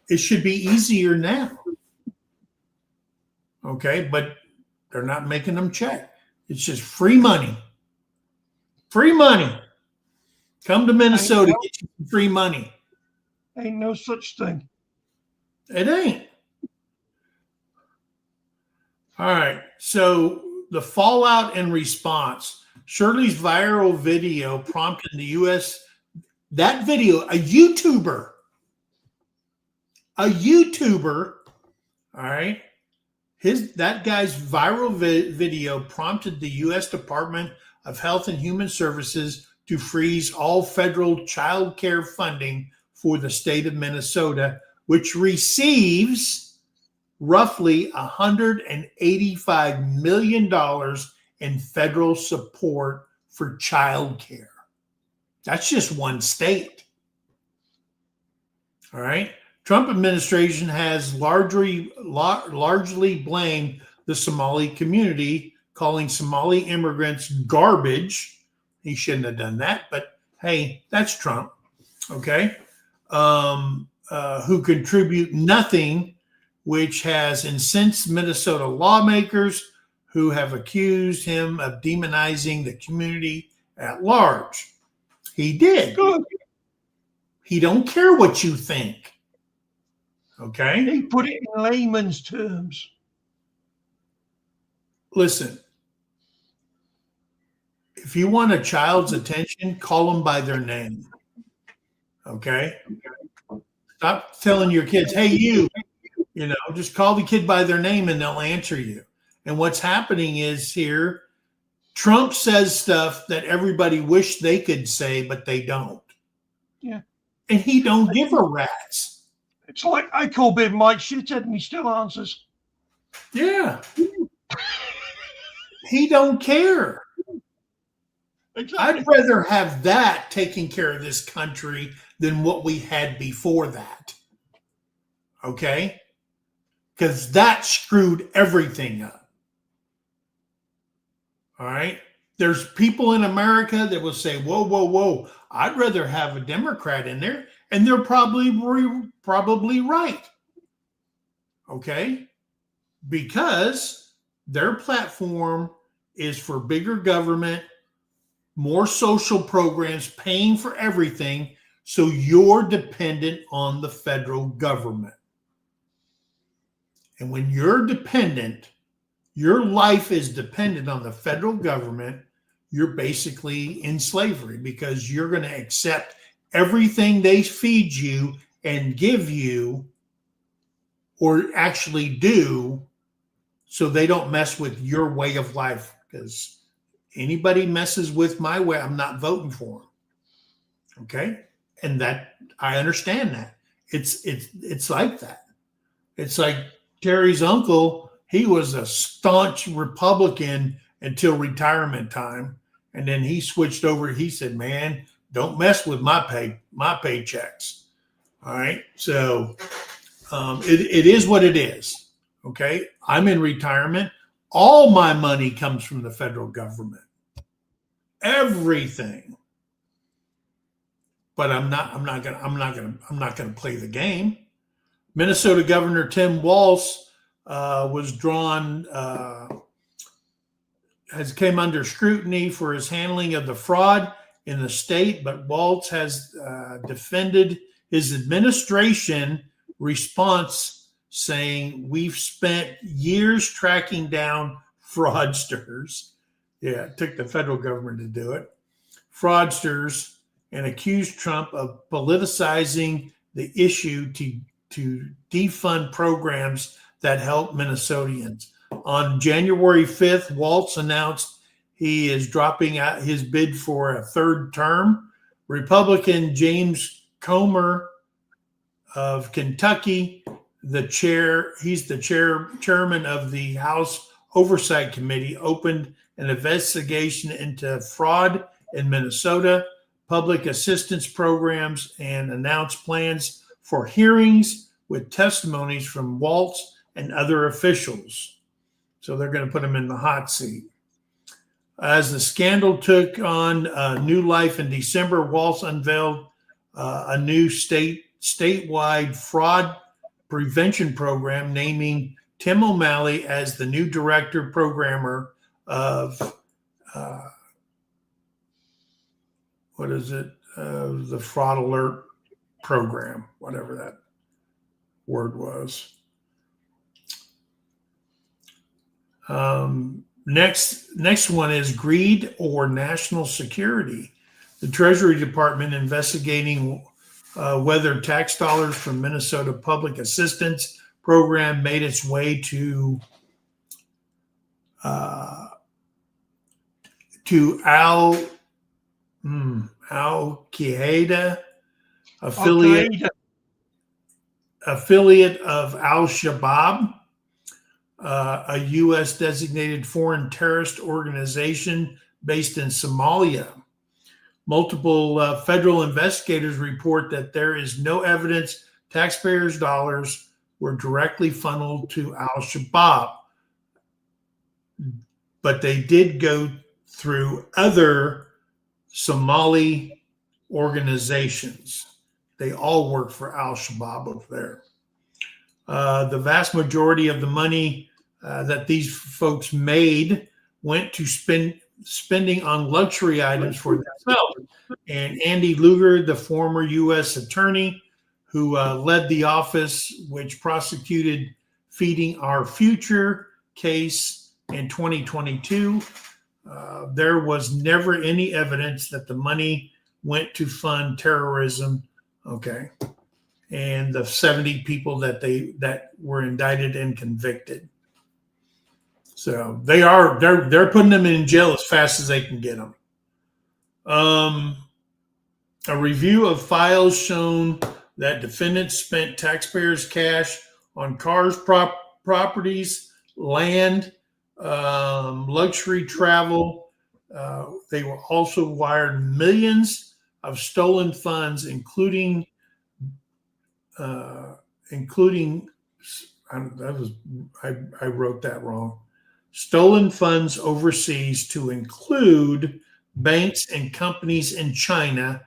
It should be easier now. Okay, but they're not making them check. It's just free money. Free money. Come to Minnesota, get you some free money. Ain't no such thing. It ain't. All right, so the fallout and response. Shirley's viral video prompted the U.S. That video, a YouTuber, all right, that guy's viral video prompted the U.S. Department of Health and Human Services to freeze all federal child care funding for the state of Minnesota, which receives roughly $185 million in federal support for child care. That's just one state. All right. Trump administration has largely blamed the Somali community, calling Somali immigrants garbage. He shouldn't have done that, but hey, that's Trump. Okay. Who contribute nothing, which has incensed Minnesota lawmakers who have accused him of demonizing the community at large. He did. Good. He don't care what you think. Okay? He put it in layman's terms. Listen, if you want a child's attention, call them by their name. Okay? Stop telling your kids, hey, you, just call the kid by their name and they'll answer you. And what's happening is here, Trump says stuff that everybody wish they could say, but they don't. Yeah. And he don't give a rat's. It's like I call Big Mike shithead and he still answers. Yeah. He don't care. Exactly. I'd rather have that taking care of this country than what we had before that. Okay? Because that screwed everything up. All right? There's people in America that will say, whoa, I'd rather have a Democrat in there. And they're probably right. Okay? Because their platform is for bigger government, more social programs, paying for everything, so you're dependent on the federal government. And when you're dependent, your life is dependent on the federal government, you're basically in slavery because you're going to accept everything they feed you and give you or actually do so they don't mess with your way of life, because anybody messes with my way, I'm not voting for them. Okay? And that I understand that. It's like that. It's like Terrie's uncle, he was a staunch Republican until retirement time. And then he switched over. He said, man, don't mess with my paychecks. All right. So it is what it is. Okay. I'm in retirement. All my money comes from the federal government. Everything. But I'm not gonna play the game. Minnesota Governor Tim Walz was drawn, has came under scrutiny for his handling of the fraud in the state, but Walz has defended his administration response, saying, "We've spent years tracking down fraudsters." Yeah, it took the federal government to do it. Fraudsters, and accused Trump of politicizing the issue to defund programs that help Minnesotans. On January 5th, Walz announced he is dropping out his bid for a third term. Republican James Comer of Kentucky, he's the chairman of the House Oversight Committee, opened an investigation into fraud in Minnesota, public assistance programs, and announced plans for hearings with testimonies from Walz and other officials. So they're going to put him in the hot seat. As the scandal took on new life in December, Walz unveiled a new statewide fraud prevention program, naming Tim O'Malley as the new director programmer of the fraud alert program, whatever that word was. Next one is greed or national security. The Treasury Department investigating whether tax dollars from Minnesota Public Assistance Program made its way to Al-Qaeda, affiliate of Al-Shabaab, a U.S. designated foreign terrorist organization based in Somalia. Multiple federal investigators report that there is no evidence taxpayers' dollars were directly funneled to Al-Shabaab, but they did go through other Somali organizations. They all work for Al-Shabaab over there. The vast majority of the money that these folks made went to spending on luxury items for themselves. And Andy Lugar, the former U.S. attorney who led the office which prosecuted Feeding Our Future case in 2022, there was never any evidence that the money went to fund terrorism. Okay. And the 70 people that were indicted and convicted. So they're putting them in jail as fast as they can get them. A review of files shown that defendants spent taxpayers' cash on cars, properties, land, luxury travel. They were also wired millions of stolen funds, including I wrote that wrong. Stolen funds overseas to include banks and companies in China.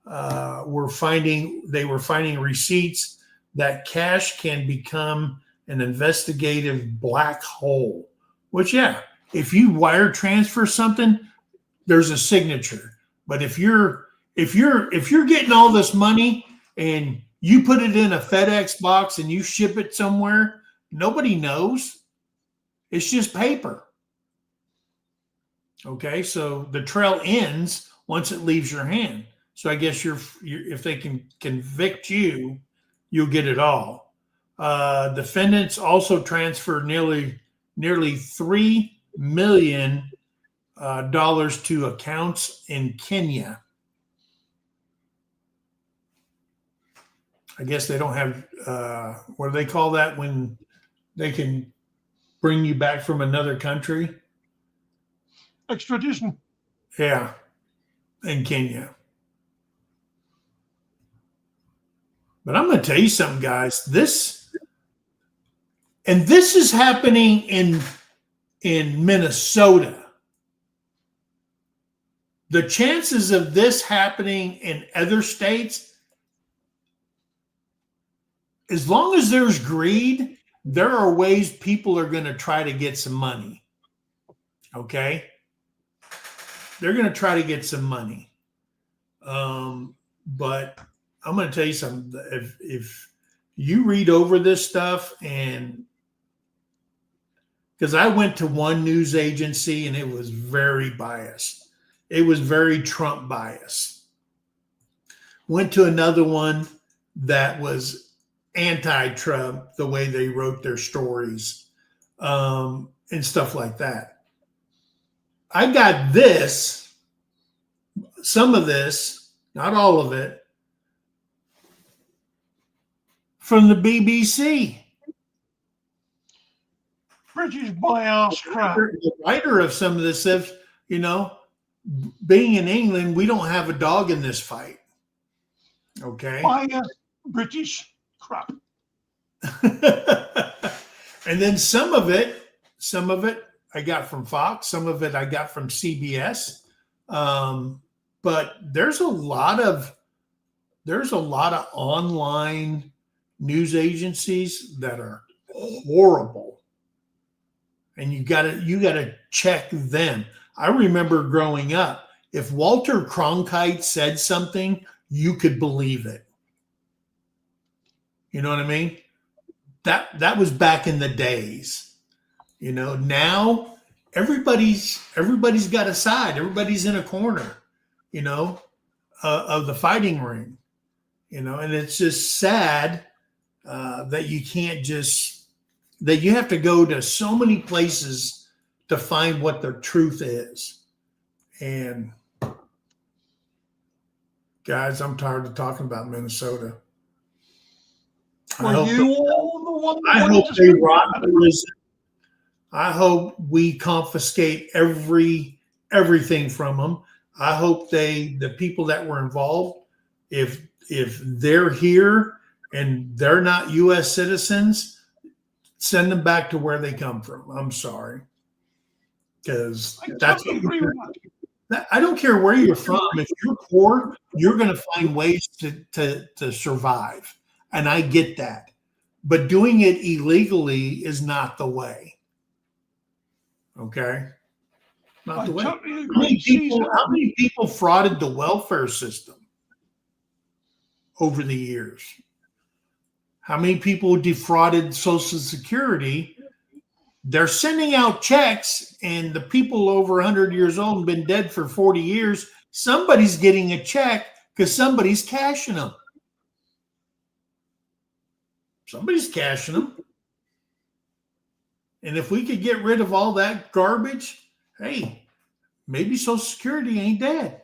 They were finding receipts that cash can become an investigative black hole. Which, yeah, if you wire transfer something, there's a signature. But if you're getting all this money and you put it in a FedEx box and you ship it somewhere, nobody knows. It's just paper. Okay, so the trail ends once it leaves your hand. So I guess if they can convict you, you'll get it all. Defendants also transferred nearly $3 million to accounts in Kenya. I guess they don't have, what do they call that when they can bring you back from another country? Extradition. Yeah, in Kenya. But I'm going to tell you something, guys. This And this is happening in Minnesota. The chances of this happening in other states, as long as there's greed, there are ways people are going to try to get some money. Okay? They're going to try to get some money. But I'm going to tell you something. If you read over this stuff, and because I went to one news agency and it was very biased. It was very Trump biased. Went to another one that was anti-Trump, the way they wrote their stories, and stuff like that. I got this, some of this, not all of it, from the BBC. British bias crap. The writer of some of this says, you know, being in England, we don't have a dog in this fight. Okay. Bias British crap. And then some of it I got from Fox, some of it I got from CBS. But there's a lot of online news agencies that are horrible. And you gotta check them. I remember growing up, if Walter Cronkite said something, you could believe it. You know what I mean? That was back in the days. You know, now everybody's got a side. Everybody's in a corner, you know, of the fighting ring. You know, and it's just sad that you can't that you have to go to so many places to find what the truth is. And guys, I'm tired of talking about Minnesota. I hope they rot in prison. I hope we confiscate everything from them. I hope the people that were involved, if they're here and they're not U.S. citizens, send them back to where they come from. I'm sorry. Because I don't care where you're from. If you're poor, you're going to find ways to survive. And I get that. But doing it illegally is not the way. Okay? Not the way. How many people frauded the welfare system over the years? How many people defrauded Social Security? They're sending out checks, and the people over 100 years old and been dead for 40 years, somebody's getting a check because somebody's cashing them. Somebody's cashing them. And if we could get rid of all that garbage, hey, maybe Social Security ain't dead.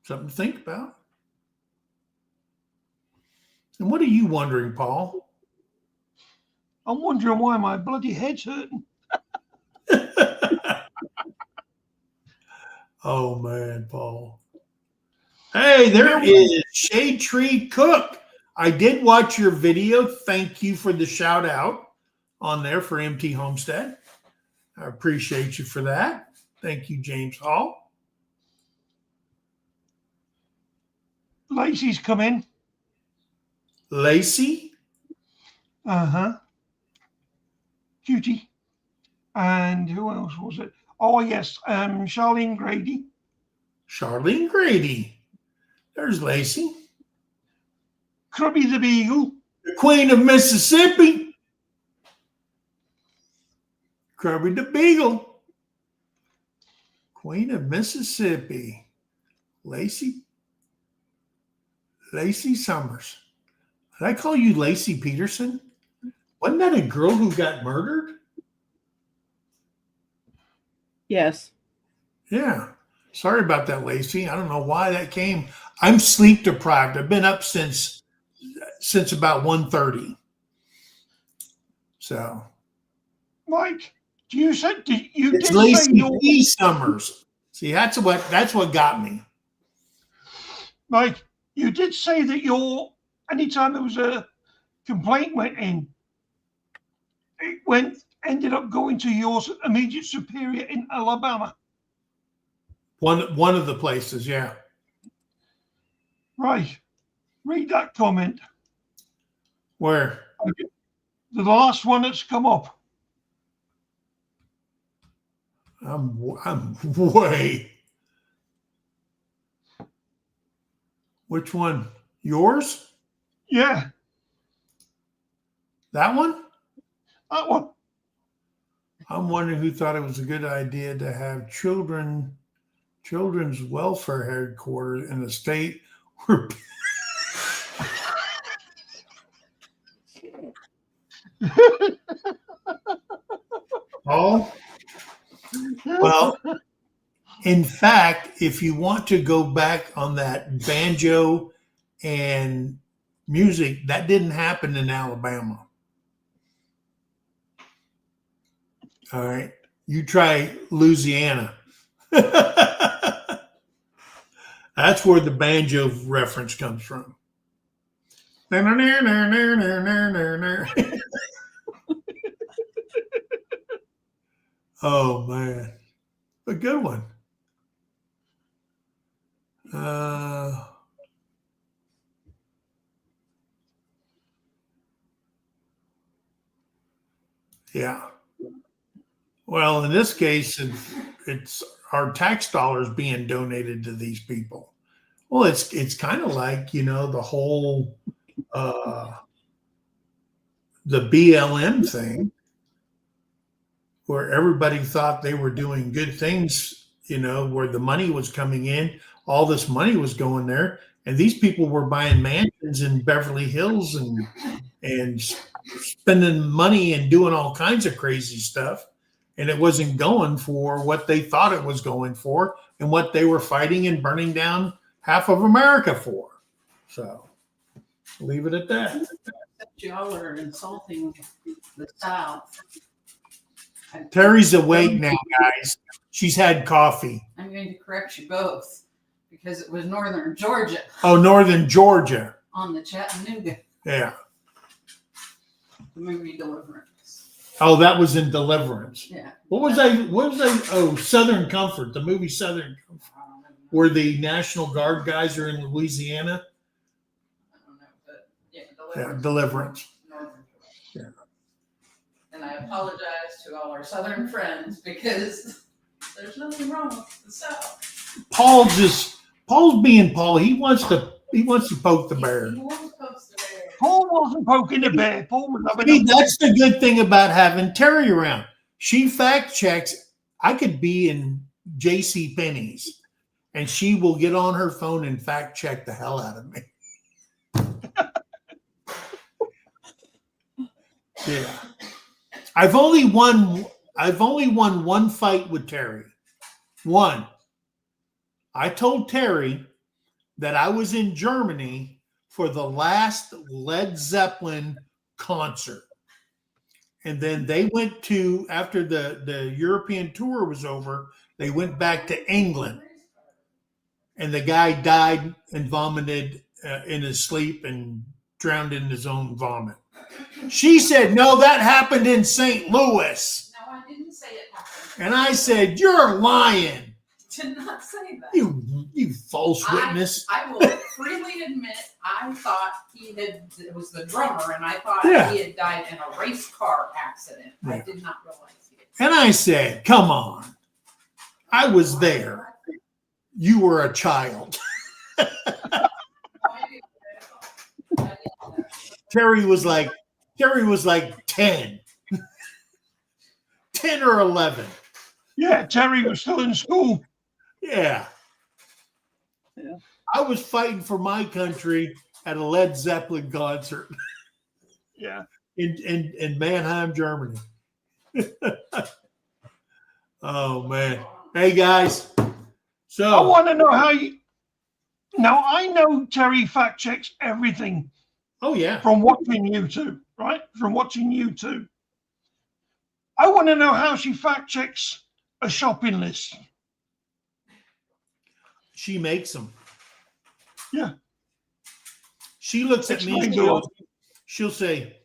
Something to think about. And what are you wondering, Paul? I'm wondering why my bloody head's hurting. Oh, man, Paul. Hey, there is Shade Tree Cook. I did watch your video. Thank you for the shout out on there for MT Homestead. I appreciate you for that. Thank you, James Hall. Lacey's come in. Lacey? Cutie. And who else was it? Oh, yes, Charlene Grady. Charlene Grady. There's Lacey. Crubby the Beagle. The Queen of Mississippi. Crubby the Beagle. Queen of Mississippi. Lacey Summers. Did I call you Lacey Peterson? Wasn't that a girl who got murdered? Yes. Yeah. Sorry about that, Lacey. I don't know why that came. I'm sleep deprived. I've been up since about 1:30. So, Mike, you it's Lacey P. Summers. See, that's what got me. Mike, you did say that anytime there was a complaint went in. It ended up going to your immediate superior in Alabama. One of the places, yeah. Right. Read that comment. Where? The last one that's come up. I'm way. Which one? Yours? Yeah, That one? that one. I'm wondering who thought it was a good idea to have children's welfare headquarters in a state where oh, well, in fact, if you want to go back on that banjo and music, that didn't happen in Alabama. All right. You try Louisiana. That's where the banjo reference comes from. Oh, man. A good one. Yeah. Well, in this case, it's our tax dollars being donated to these people. Well, it's kind of like, the whole the BLM thing, where everybody thought they were doing good things, where the money was coming in, all this money was going there, and these people were buying mansions in Beverly Hills and spending money and doing all kinds of crazy stuff. And it wasn't going for what they thought it was going for and what they were fighting and burning down half of America for. So leave it at that. Y'all are insulting the South. Terrie's awake now, guys. She's had coffee. I'm going to correct you both because it was Northern Georgia Oh, Northern Georgia. on the Chattanooga, Yeah. the movie Deliverance. Oh, that was in Deliverance. Yeah. What was that? Oh, Southern Comfort, the movie Southern Comfort, I don't know. where the National Guard guys are in Louisiana. I don't know, but yeah, Yeah, Deliverance. Deliverance. Northern Georgia. And I apologize to all our Southern friends because there's nothing wrong with the South. Paul's being Paul. He wants to poke the bear. He won't post the bear. Paul wasn't poking the bear. Paul was loving See, it. that's the good thing about having Terrie around. She fact checks. I could be in J.C. Penney's, and she will get on her phone and fact check the hell out of me. Yeah. I've only won one fight with Terrie. One. I told Terrie that I was in Germany for the last Led Zeppelin concert. And then they went to, after the European tour was over, they went back to England. And the guy died and vomited in his sleep and drowned in his own vomit. She said, no, that happened in St. Louis. No, I didn't say it happened. And I said, you're lying. Did not say that. You false witness. I will freely admit I thought it was the drummer, and I thought Yeah. he had died in a race car accident. I Yeah. did not realize it. And I said, come on. I was there. You were a child. Terrie was like 10. 10 or 11. Yeah, Terrie was still in school. Yeah. Yeah. I was fighting for my country at a Led Zeppelin concert Yeah. in Mannheim, Germany. Oh, man. Hey, guys. I So, want to know how you. Now, I know Terrie fact checks everything oh, yeah. from watching YouTube, right? From watching YouTube. I want to know how she fact checks a shopping list. She makes them. Yeah. She looks at me and Explain to goes, she'll say,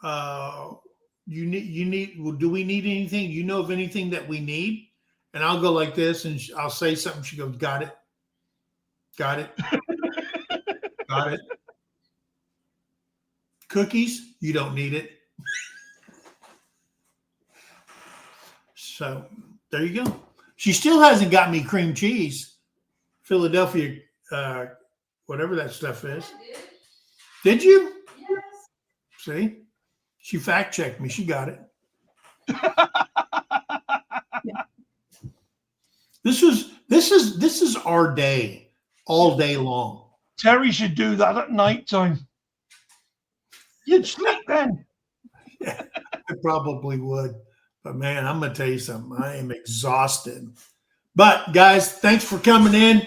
well, do we need anything? You know of anything that we need? And I'll go like this, and I'll say something. She goes, got it. Got it. Got it. Cookies? You don't need it. So there you go. She still hasn't got me cream cheese, Philadelphia, whatever that stuff is. Did you? Yes. See, she fact checked me. She got it. This is our day, all day long. Terry should do that at night time. You'd sleep then. Yeah, I probably would. But man, I'm going to tell you something. I am exhausted. But guys, thanks for coming in.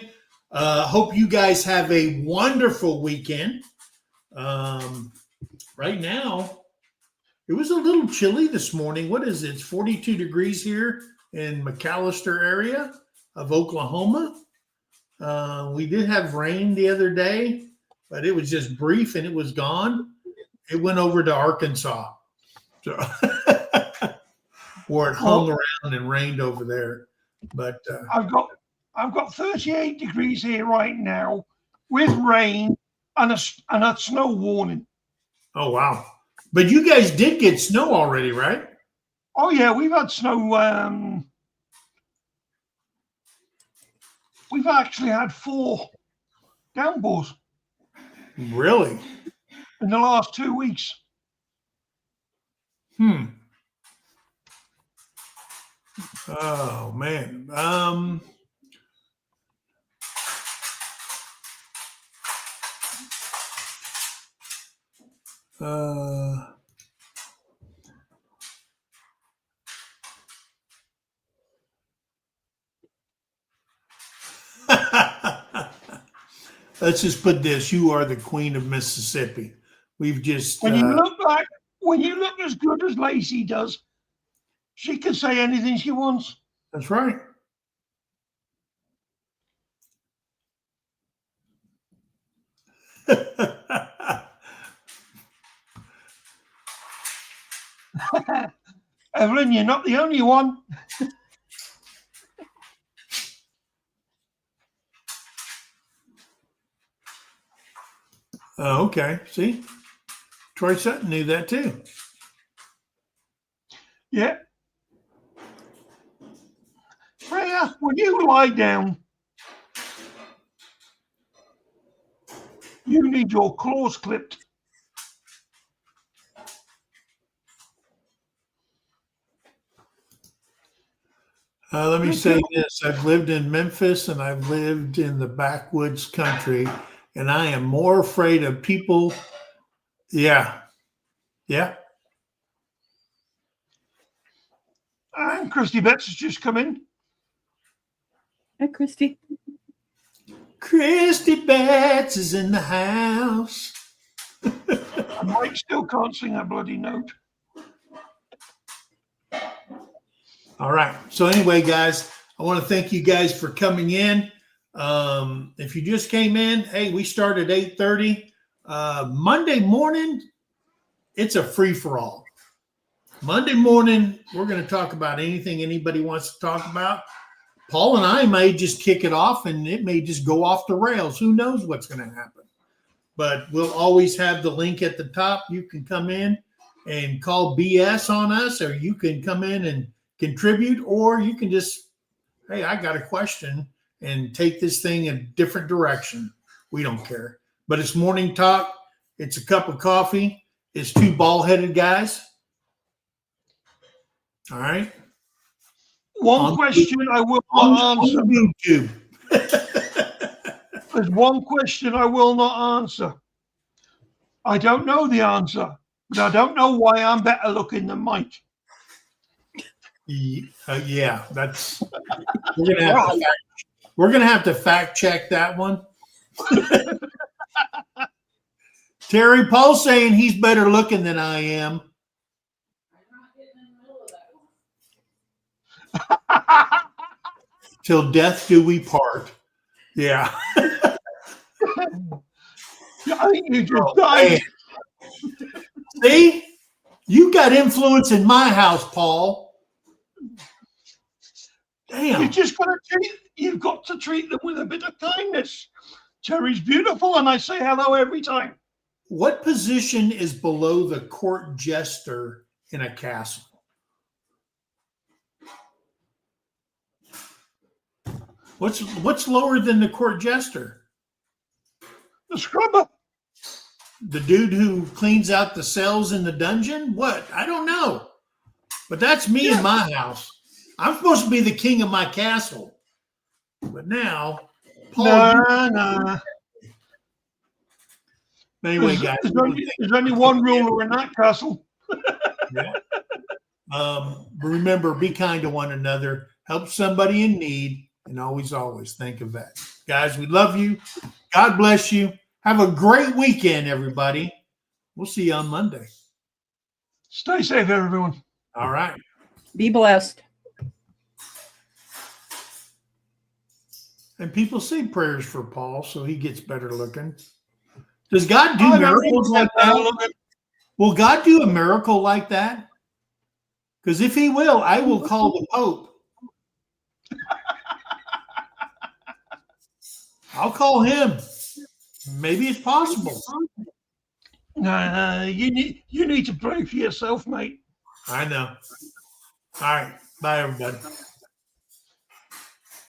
Hope you guys have a wonderful weekend. Right now, it was a little chilly this morning. What is it? It's 42 degrees here in McAllister area of Oklahoma. We did have rain the other day, but it was just brief and it was gone. It went over to Arkansas. So where it hung around and rained over there. But I've got 38 degrees here right now with rain and a snow warning. oh wow. But you guys did get snow already, right? Oh yeah, we've had snow. We've actually had 4 downpours Really? in the last 2 weeks. Oh man. Let's just put this. You are the queen of Mississippi. We've just When you look as good as Lacey does, she can say anything she wants. that's right. Evelyn, you're not the only one. Oh, okay. See? Troy Sutton knew that too. Yeah. Freya, when you lie down, you need your claws clipped. Let me say this. I've lived in Memphis and I've lived in the backwoods country, and I am more afraid of people. Yeah. Yeah. And Christy Betts has just come in. Hi, Christy. Christy Betts is in the house. And Mike still can't sing a bloody note. All right. So anyway, guys, I want to thank you guys for coming in. If you just came in, hey, we start at 8:30. Monday morning, it's a free-for-all. Monday morning, we're going to talk about anything anybody wants to talk about. Paul and I may just kick it off, and it may just go off the rails. Who knows what's going to happen? But we'll always have the link at the top. You can come in and call BS on us, or you can come in and contribute, or you can just, hey, I got a question, and take this thing in a different direction. We don't care. But it's morning talk. It's a cup of coffee. It's 2 bald-headed guys. All right. One question I will not answer. On YouTube. There's one question I will not answer. I don't know the answer, but I don't know why I'm better looking than Mike. Yeah, that's we're gonna have to fact check that one. Terry, Paul's saying he's better looking than I am. I'm not getting in the middle of that one. Till death do we part. Yeah. I think you just died. See, you got influence in my house, Paul. Damn. You've got to treat them with a bit of kindness. Terrie's beautiful, and I say hello every time. What position is below the court jester in a castle? What's lower than the court jester? The scrubber. The dude who cleans out the cells in the dungeon? What? I don't know. But that's me in my house. I'm supposed to be the king of my castle. But now, Paul. Nah. Anyway, guys. There's only one ruler in that castle. Yeah. Remember, be kind to one another. Help somebody in need. And always think of that. Guys, we love you. God bless you. Have a great weekend, everybody. We'll see you on Monday. Stay safe, everyone. All right. Be blessed. And people say prayers for Paul so he gets better looking. Does God do miracles like that? Will God do a miracle like that? Because if he will, I will call the Pope. I'll call him. Maybe it's possible. You need to pray for yourself, mate. I know. All right. Bye, everybody.